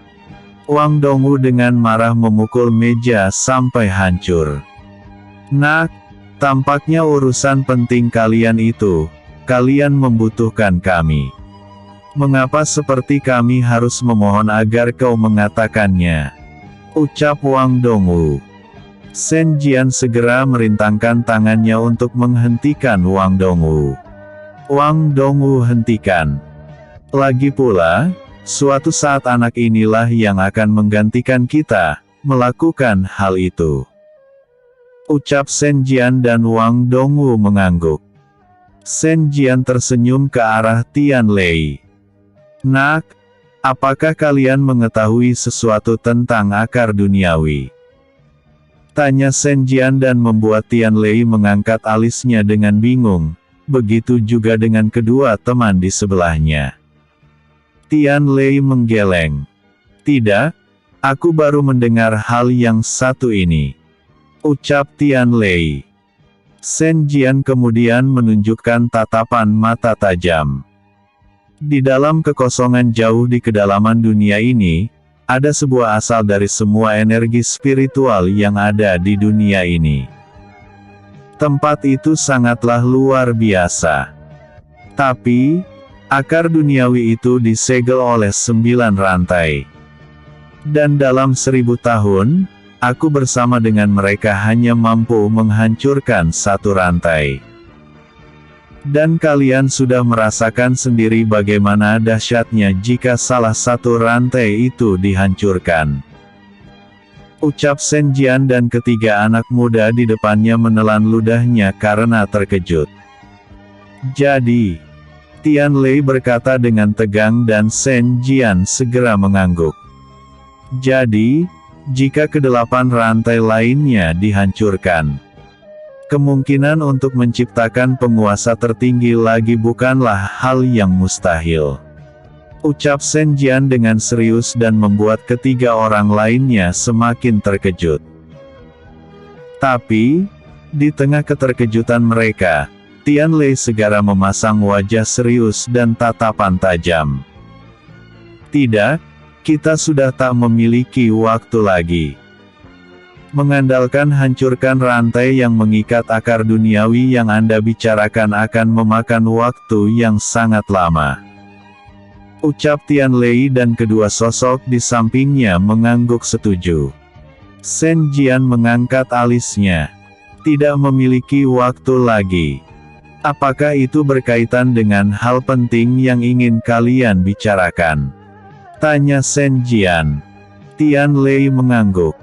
B: Wang Dongwu dengan marah memukul meja sampai hancur. Nak, tampaknya urusan penting kalian itu, kalian membutuhkan kami. Mengapa seperti kami harus memohon agar kau mengatakannya? Ucap Wang Dongwu. Shen Jian segera merintangkan tangannya untuk menghentikan Wang Dongwu. Wang Dongwu hentikan. Lagi pula, suatu saat anak inilah yang akan menggantikan kita, melakukan hal itu. Ucap Shen Jian dan Wang Dongwu mengangguk. Shen Jian tersenyum ke arah Tian Lei. Nak, apakah kalian mengetahui sesuatu tentang akar duniawi? Tanya Shen Jian dan membuat Tian Lei mengangkat alisnya dengan bingung, begitu juga dengan kedua teman di sebelahnya. Tian Lei menggeleng. Tidak, aku baru mendengar hal yang satu ini. Ucap Tian Lei. Shen Jian kemudian menunjukkan tatapan mata tajam. Di dalam kekosongan jauh di kedalaman dunia ini, ada sebuah asal dari semua energi spiritual yang ada di dunia ini. Tempat itu sangatlah luar biasa. Tapi, akar duniawi itu disegel oleh 9 rantai. Dan dalam 1000 tahun, aku bersama dengan mereka hanya mampu menghancurkan 1 rantai. Dan kalian sudah merasakan sendiri bagaimana dahsyatnya jika salah 1 rantai itu dihancurkan. Ucap Shen Jian dan ketiga anak muda di depannya menelan ludahnya karena terkejut. Jadi, Tian Lei berkata dengan tegang dan Shen Jian segera mengangguk. Jadi, jika ke-8 rantai lainnya dihancurkan, kemungkinan untuk menciptakan penguasa tertinggi lagi bukanlah hal yang mustahil. Ucap Shen Jian dengan serius dan membuat ketiga orang lainnya semakin terkejut. Tapi, di tengah keterkejutan mereka, Tian Lei segera memasang wajah serius dan tatapan tajam. Tidak, kita sudah tak memiliki waktu lagi. Mengandalkan hancurkan rantai yang mengikat akar duniawi yang Anda bicarakan akan memakan waktu yang sangat lama. Ucap Tian Lei dan kedua sosok di sampingnya mengangguk setuju. Shen Jian mengangkat alisnya. Tidak memiliki waktu lagi. Apakah itu berkaitan dengan hal penting yang ingin kalian bicarakan? Tanya Shen Jian. Tian Lei mengangguk.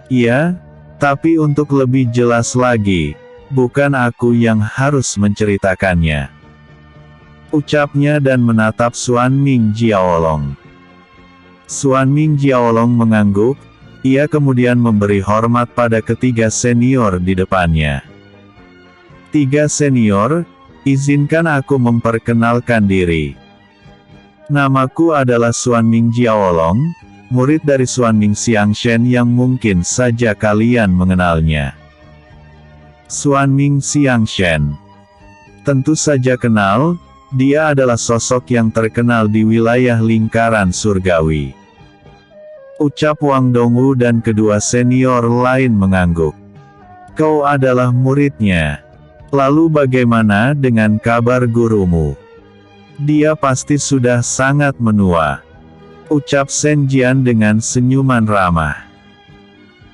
B: Iya, tapi untuk lebih jelas lagi, bukan aku yang harus menceritakannya. Ucapnya dan menatap Xuan Ming Jiaolong. Xuan Ming Jiaolong mengangguk, ia kemudian memberi hormat pada ketiga senior di depannya. 3 senior, izinkan aku memperkenalkan diri. Namaku adalah Xuan Ming Jiaolong, murid dari Xuan Ming Xiangshen yang mungkin saja kalian mengenalnya. Xuan Ming Xiangshen. Tentu saja kenal, dia adalah sosok yang terkenal di wilayah lingkaran surgawi. Ucap Wang Dongwu dan kedua senior lain mengangguk. Kau adalah muridnya. Lalu bagaimana dengan kabar gurumu? Dia pasti sudah sangat menua. Ucap Shen Jian dengan senyuman ramah.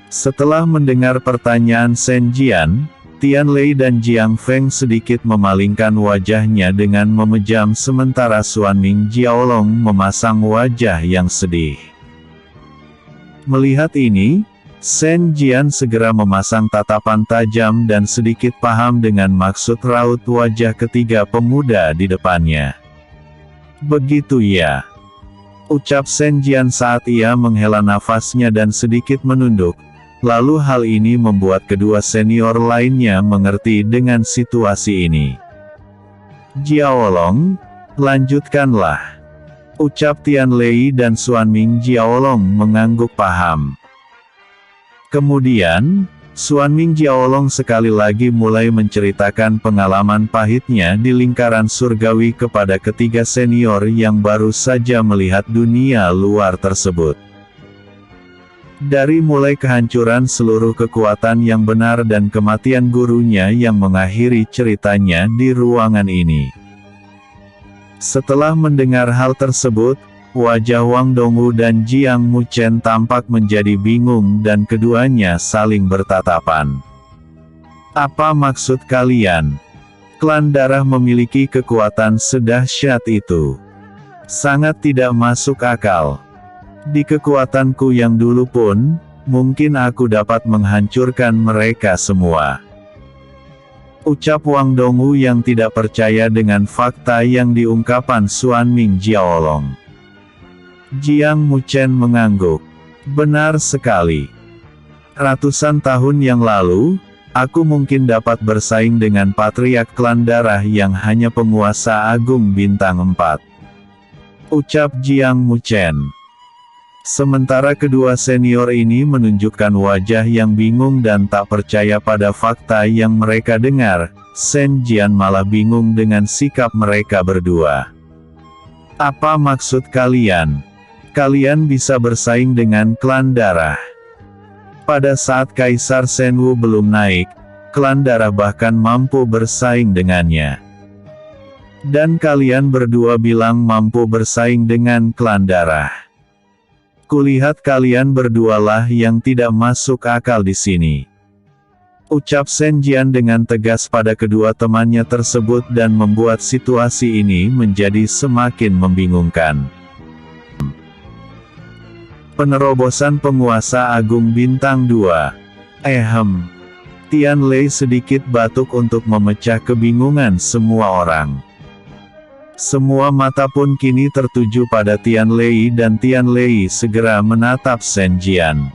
B: Setelah mendengar pertanyaan Shen Jian, Tian Lei dan Jiang Feng sedikit memalingkan wajahnya dengan memejam sementara Xuan Ming Jiaolong memasang wajah yang sedih. Melihat ini, Shen Jian segera memasang tatapan tajam dan sedikit paham dengan maksud raut wajah ketiga pemuda di depannya. Begitu ya. Ucap Shen Jian saat ia menghela nafasnya dan sedikit menunduk. Lalu hal ini membuat kedua senior lainnya mengerti dengan situasi ini. Jiaolong, lanjutkanlah. Ucap Tian Lei dan Xuan Ming Jiaolong mengangguk paham. Kemudian, Xuan Ming Jiaolong sekali lagi mulai menceritakan pengalaman pahitnya di lingkaran surgawi kepada ketiga senior yang baru saja melihat dunia luar tersebut. Dari mulai kehancuran seluruh kekuatan yang benar dan kematian gurunya yang mengakhiri ceritanya di ruangan ini. Setelah mendengar hal tersebut, wajah Wang Dongwu dan Jiang Muchen tampak menjadi bingung dan keduanya saling bertatapan. Apa maksud kalian? Klan darah memiliki kekuatan sedahsyat itu. Sangat tidak masuk akal. Di kekuatanku yang dulu pun, mungkin aku dapat menghancurkan mereka semua. Ucap Wang Dongwu yang tidak percaya dengan fakta yang diungkapkan Xuanming Jiaolong. Jiang Muchen mengangguk. Benar sekali. Ratusan tahun yang lalu, aku mungkin dapat bersaing dengan patriark klan darah yang hanya penguasa agung bintang 4. Ucap Jiang Muchen. Sementara kedua senior ini menunjukkan wajah yang bingung dan tak percaya pada fakta yang mereka dengar, Shen Jian malah bingung dengan sikap mereka berdua. Apa maksud kalian? Kalian bisa bersaing dengan klan darah. Pada saat Kaisar Shenwu belum naik, klan darah bahkan mampu bersaing dengannya. Dan kalian berdua bilang mampu bersaing dengan klan darah. Kulihat kalian berdualah yang tidak masuk akal di sini. Ucap Shen Jian dengan tegas pada kedua temannya tersebut dan membuat situasi ini menjadi semakin membingungkan. Penerobosan penguasa agung bintang 2. Tian Lei sedikit batuk untuk memecah kebingungan semua orang. Semua mata pun kini tertuju pada Tian Lei dan Tian Lei segera menatap Shen Jian.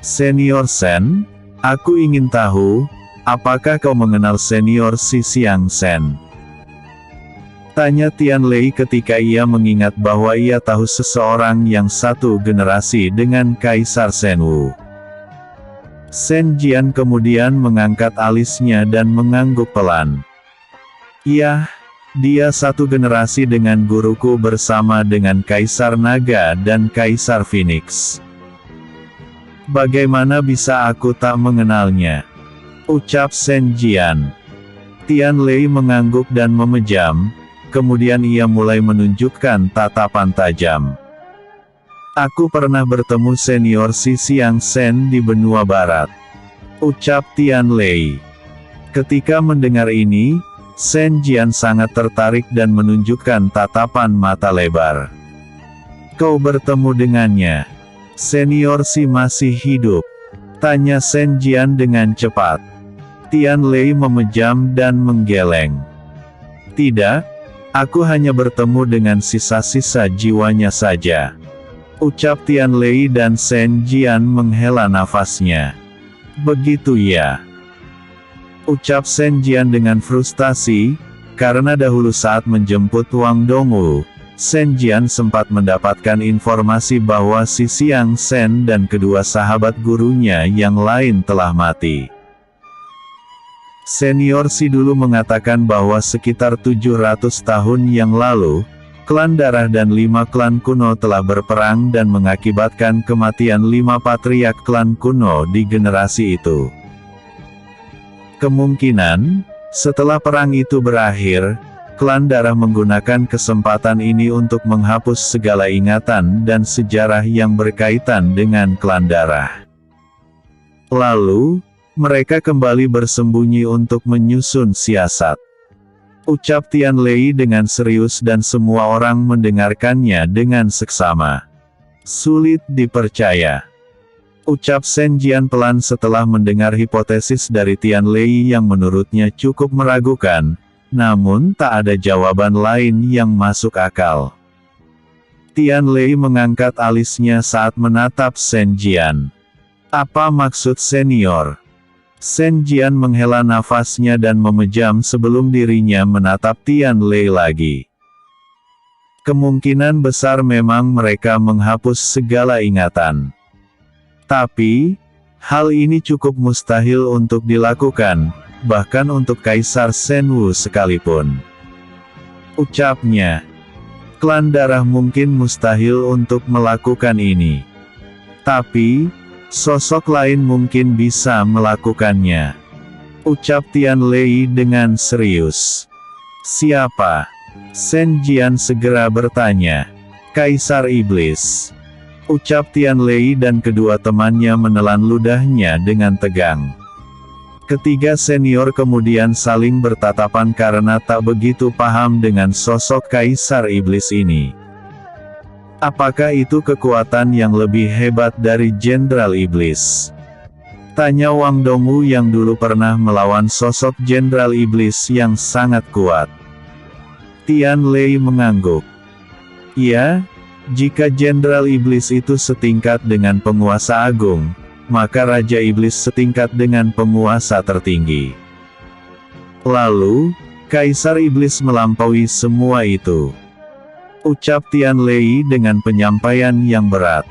B: Senior Shen, aku ingin tahu, apakah kau mengenal senior Si Xiang Shen? Tanya Tian Lei ketika ia mengingat bahwa ia tahu seseorang yang satu generasi dengan Kaisar Shenwu. Shen Jian kemudian mengangkat alisnya dan mengangguk pelan. Iya. Dia satu generasi dengan guruku bersama dengan Kaisar Naga dan Kaisar Phoenix. Bagaimana bisa aku tak mengenalnya? Ucap Shen Jian. Tian Lei mengangguk dan memejam, kemudian ia mulai menunjukkan tatapan tajam. Aku pernah bertemu senior Si Xiang Shen di benua barat. Ucap Tian Lei. Ketika mendengar ini, Shen Jian sangat tertarik dan menunjukkan tatapan mata lebar. Kau bertemu dengannya? Senior Si masih hidup? Tanya Shen Jian dengan cepat. Tian Lei memejam dan menggeleng. Tidak, aku hanya bertemu dengan sisa-sisa jiwanya saja. Ucap Tian Lei dan Shen Jian menghela nafasnya. Begitu ya? Ucap Shen Jian dengan frustasi, karena dahulu saat menjemput Wang Dongwu, Shen Jian sempat mendapatkan informasi bahwa Si Xiang Shen dan kedua sahabat gurunya yang lain telah mati. Senior Si dulu mengatakan bahwa sekitar 700 tahun yang lalu, klan darah dan 5 klan kuno telah berperang dan mengakibatkan kematian 5 patriark klan kuno di generasi itu. Kemungkinan, setelah perang itu berakhir, klan darah menggunakan kesempatan ini untuk menghapus segala ingatan dan sejarah yang berkaitan dengan klan darah. Lalu, mereka kembali bersembunyi untuk menyusun siasat. Ucap Tian Lei dengan serius dan semua orang mendengarkannya dengan seksama. Sulit dipercaya. Ucap Shen Jian pelan setelah mendengar hipotesis dari Tian Lei yang menurutnya cukup meragukan, namun tak ada jawaban lain yang masuk akal. Tian Lei mengangkat alisnya saat menatap Shen Jian. Apa maksud senior? Shen Jian menghela nafasnya dan memejam sebelum dirinya menatap Tian Lei lagi. Kemungkinan besar memang mereka menghapus segala ingatan. Tapi, hal ini cukup mustahil untuk dilakukan, bahkan untuk Kaisar Shenwu sekalipun. Ucapnya, klan darah mungkin mustahil untuk melakukan ini. Tapi, sosok lain mungkin bisa melakukannya. Ucap Tian Lei dengan serius. Siapa? Shen Jian segera bertanya. Kaisar Iblis. Ucap Tian Lei dan kedua temannya menelan ludahnya dengan tegang. Ketiga senior kemudian saling bertatapan karena tak begitu paham dengan sosok Kaisar Iblis ini. Apakah itu kekuatan yang lebih hebat dari Jenderal Iblis? Tanya Wang Dongwu yang dulu pernah melawan sosok Jenderal Iblis yang sangat kuat. Tian Lei mengangguk. Ya, jika Jenderal Iblis itu setingkat dengan penguasa agung, maka Raja Iblis setingkat dengan penguasa tertinggi. Lalu, Kaisar Iblis melampaui semua itu. Ucap Tian Lei dengan penyampaian yang berat.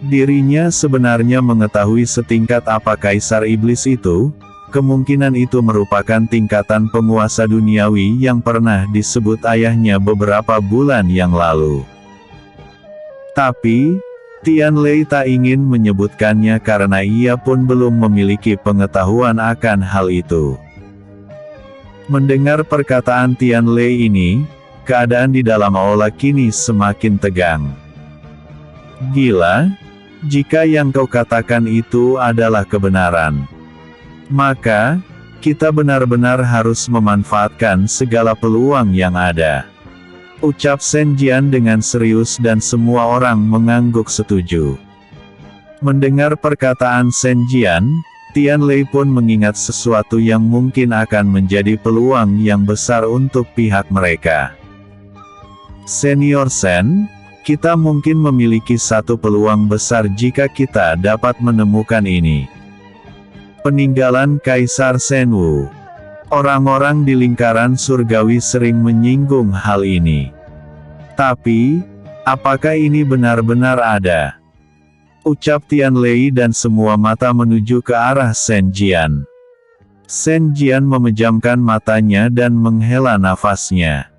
B: Dirinya sebenarnya mengetahui setingkat apa Kaisar Iblis itu, kemungkinan itu merupakan tingkatan penguasa duniawi yang pernah disebut ayahnya beberapa bulan yang lalu. Tapi, Tian Lei tak ingin menyebutkannya karena ia pun belum memiliki pengetahuan akan hal itu. Mendengar perkataan Tian Lei ini, keadaan di dalam aula kini semakin tegang. Gila, jika yang kau katakan itu adalah kebenaran, maka kita benar-benar harus memanfaatkan segala peluang yang ada. Ucap Shen Jian dengan serius dan semua orang mengangguk setuju. Mendengar perkataan Shen Jian, Tian Lei pun mengingat sesuatu yang mungkin akan menjadi peluang yang besar untuk pihak mereka. Senior Shen, kita mungkin memiliki satu peluang besar jika kita dapat menemukan ini. Peninggalan Kaisar Shenwu. Orang-orang di lingkaran surgawi sering menyinggung hal ini. Tapi, apakah ini benar-benar ada? Ucap Tian Lei dan semua mata menuju ke arah Shen Jian. Shen Jian memejamkan matanya dan menghela nafasnya.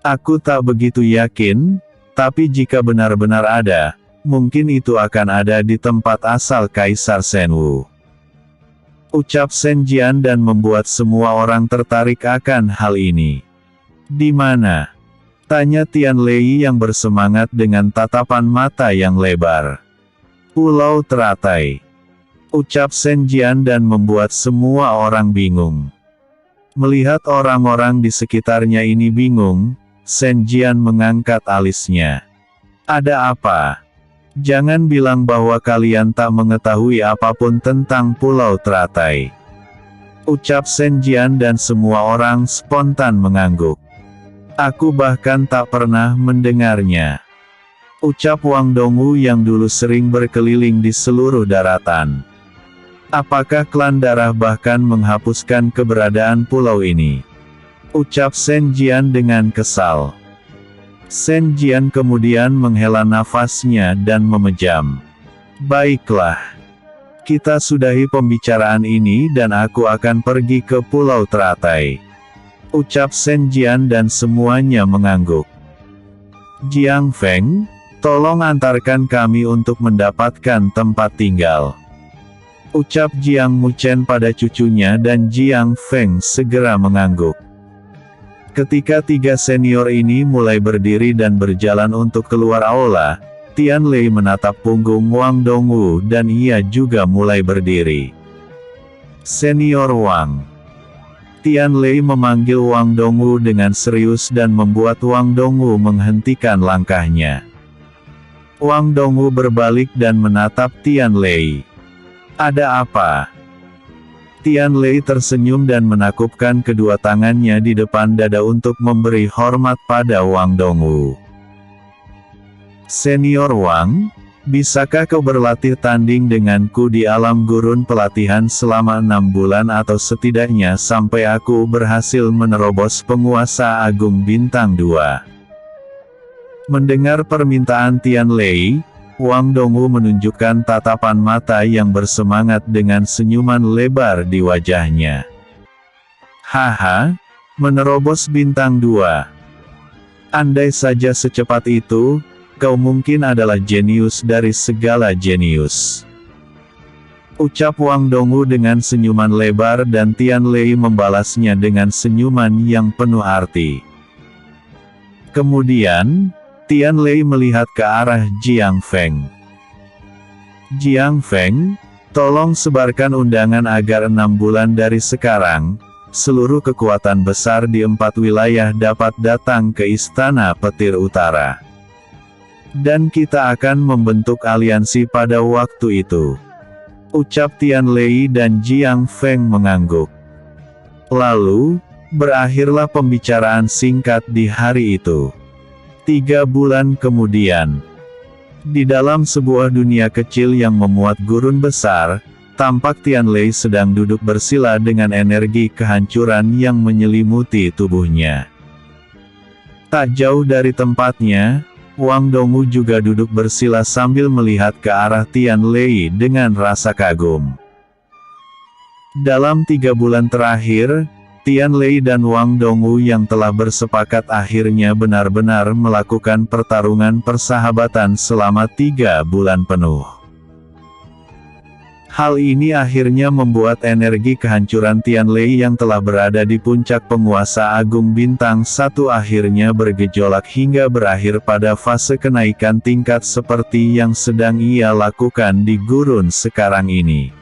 B: Aku tak begitu yakin, tapi jika benar-benar ada, mungkin itu akan ada di tempat asal Kaisar Shenwu. Ucap Shen Jian dan membuat semua orang tertarik akan hal ini. Di mana? Tanya Tian Lei yang bersemangat dengan tatapan mata yang lebar. Pulau Teratai. Ucap Shen Jian dan membuat semua orang bingung. Melihat orang-orang di sekitarnya ini bingung, Shen Jian mengangkat alisnya. Ada apa? Jangan bilang bahwa kalian tak mengetahui apapun tentang Pulau Teratai. Ucap Shen Jian dan semua orang spontan mengangguk. Aku bahkan tak pernah mendengarnya. Ucap Wang Dongwu yang dulu sering berkeliling di seluruh daratan. Apakah klan darah bahkan menghapuskan keberadaan pulau ini? Ucap Shen Jian dengan kesal. Shen Jian kemudian menghela nafasnya dan memejam. Baiklah. Kita sudahi pembicaraan ini dan aku akan pergi ke Pulau Teratai. Ucap Shen Jian dan semuanya mengangguk. Jiang Feng, tolong antarkan kami untuk mendapatkan tempat tinggal. Ucap Jiang Muchen pada cucunya dan Jiang Feng segera mengangguk. Ketika tiga senior ini mulai berdiri dan berjalan untuk keluar aula, Tian Lei menatap punggung Wang Dongwu dan ia juga mulai berdiri. Senior Wang. Tian Lei memanggil Wang Dongwu dengan serius dan membuat Wang Dongwu menghentikan langkahnya. Wang Dongwu berbalik dan menatap Tian Lei. Ada apa? Tian Lei tersenyum dan menakupkan kedua tangannya di depan dada untuk memberi hormat pada Wang Dongwu. Senior Wang, bisakah kau berlatih tanding denganku di alam gurun pelatihan selama 6 bulan atau setidaknya sampai aku berhasil menerobos penguasa agung bintang 2? Mendengar permintaan Tian Lei, Wang Dongwu menunjukkan tatapan mata yang bersemangat dengan senyuman lebar di wajahnya. Haha, menerobos bintang 2. Andai saja secepat itu, kau mungkin adalah jenius dari segala jenius. Ucap Wang Dongwu dengan senyuman lebar dan Tian Lei membalasnya dengan senyuman yang penuh arti. Kemudian, Tian Lei melihat ke arah Jiang Feng. Jiang Feng, Tolong sebarkan undangan agar 6 bulan dari sekarang, seluruh kekuatan besar di 4 wilayah dapat datang ke Istana Petir Utara. Dan kita akan membentuk aliansi pada waktu itu. Ucap Tian Lei dan Jiang Feng mengangguk. Lalu, berakhirlah pembicaraan singkat di hari itu. 3 bulan kemudian, di dalam sebuah dunia kecil yang memuat gurun besar, tampak Tian Lei sedang duduk bersila dengan energi kehancuran yang menyelimuti tubuhnya. Tak jauh dari tempatnya, Wang Dongwu juga duduk bersila sambil melihat ke arah Tian Lei dengan rasa kagum. Dalam 3 bulan terakhir, Tian Lei dan Wang Dongwu yang telah bersepakat akhirnya benar-benar melakukan pertarungan persahabatan selama 3 bulan penuh. Hal ini akhirnya membuat energi kehancuran Tian Lei yang telah berada di puncak penguasa agung bintang 1 akhirnya bergejolak hingga berakhir pada fase kenaikan tingkat seperti yang sedang ia lakukan di gurun sekarang ini.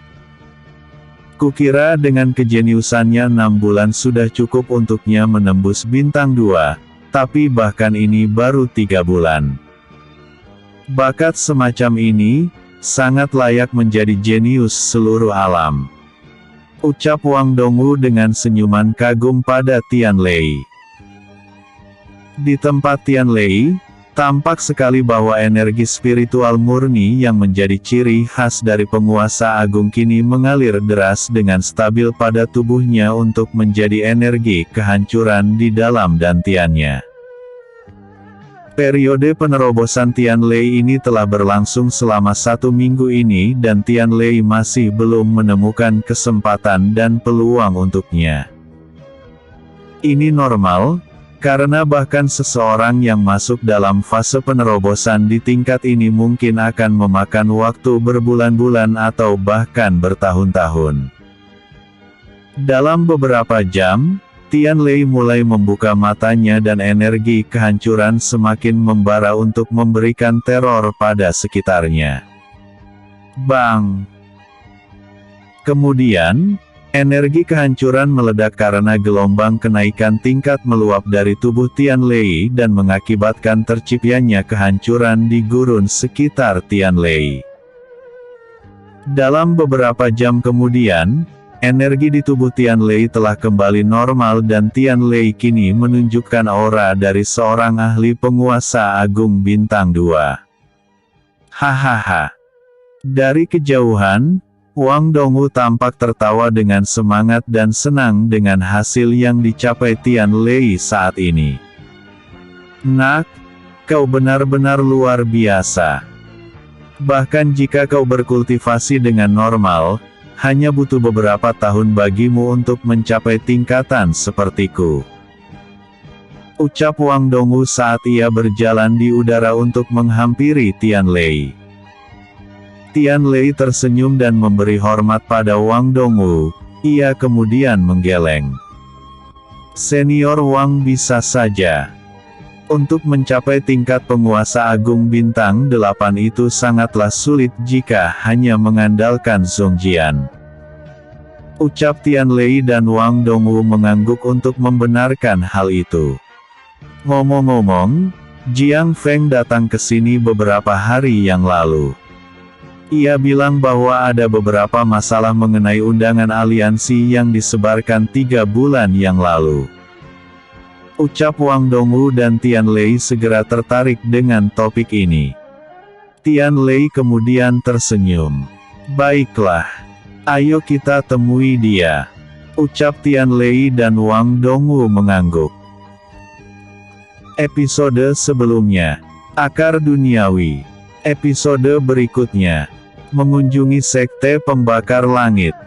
B: Kukira dengan kejeniusannya 6 bulan sudah cukup untuknya menembus bintang 2, tapi bahkan ini baru 3 bulan. Bakat semacam ini sangat layak menjadi jenius seluruh alam. Ucap Wang Dongwu dengan senyuman kagum pada Tian Lei. Di tempat Tian Lei, tampak sekali bahwa energi spiritual murni yang menjadi ciri khas dari penguasa agung kini mengalir deras dengan stabil pada tubuhnya untuk menjadi energi kehancuran di dalam dantiannya. Periode penerobosan Tian Lei ini telah berlangsung selama 1 minggu ini dan Tian Lei masih belum menemukan kesempatan dan peluang untuknya. Ini normal, karena bahkan seseorang yang masuk dalam fase penerobosan di tingkat ini mungkin akan memakan waktu berbulan-bulan atau bahkan bertahun-tahun. Dalam beberapa jam, Tian Lei mulai membuka matanya dan energi kehancuran semakin membara untuk memberikan teror pada sekitarnya. Bang! Kemudian, energi kehancuran meledak karena gelombang kenaikan tingkat meluap dari tubuh Tian Lei dan mengakibatkan terciptanya kehancuran di gurun sekitar Tian Lei. Dalam beberapa jam kemudian, energi di tubuh Tian Lei telah kembali normal dan Tian Lei kini menunjukkan aura dari seorang ahli penguasa agung bintang 2. Hahaha. Dari kejauhan, Wang Dongwu tampak tertawa dengan semangat dan senang dengan hasil yang dicapai Tian Lei saat ini. Nak, kau benar-benar luar biasa. Bahkan jika kau berkultivasi dengan normal, hanya butuh beberapa tahun bagimu untuk mencapai tingkatan sepertiku. Ucap Wang Dongwu saat ia berjalan di udara untuk menghampiri Tian Lei. Tian Lei tersenyum dan memberi hormat pada Wang Dongwu, ia kemudian menggeleng. Senior Wang bisa saja. Untuk mencapai tingkat penguasa agung bintang 8 itu sangatlah sulit jika hanya mengandalkan Zhongjian. Ucap Tian Lei dan Wang Dongwu mengangguk untuk membenarkan hal itu. Ngomong-ngomong, Jiang Feng datang ke sini beberapa hari yang lalu. Ia bilang bahwa ada beberapa masalah mengenai undangan aliansi yang disebarkan 3 bulan yang lalu. Ucap Wang Dongwu dan Tian Lei segera tertarik dengan topik ini. Tian Lei kemudian tersenyum. Baiklah. Ayo kita temui dia. Ucap Tian Lei dan Wang Dongwu mengangguk. Episode sebelumnya. Akar Duniawi. Episode berikutnya. Mengunjungi Sekte Pembakar Langit.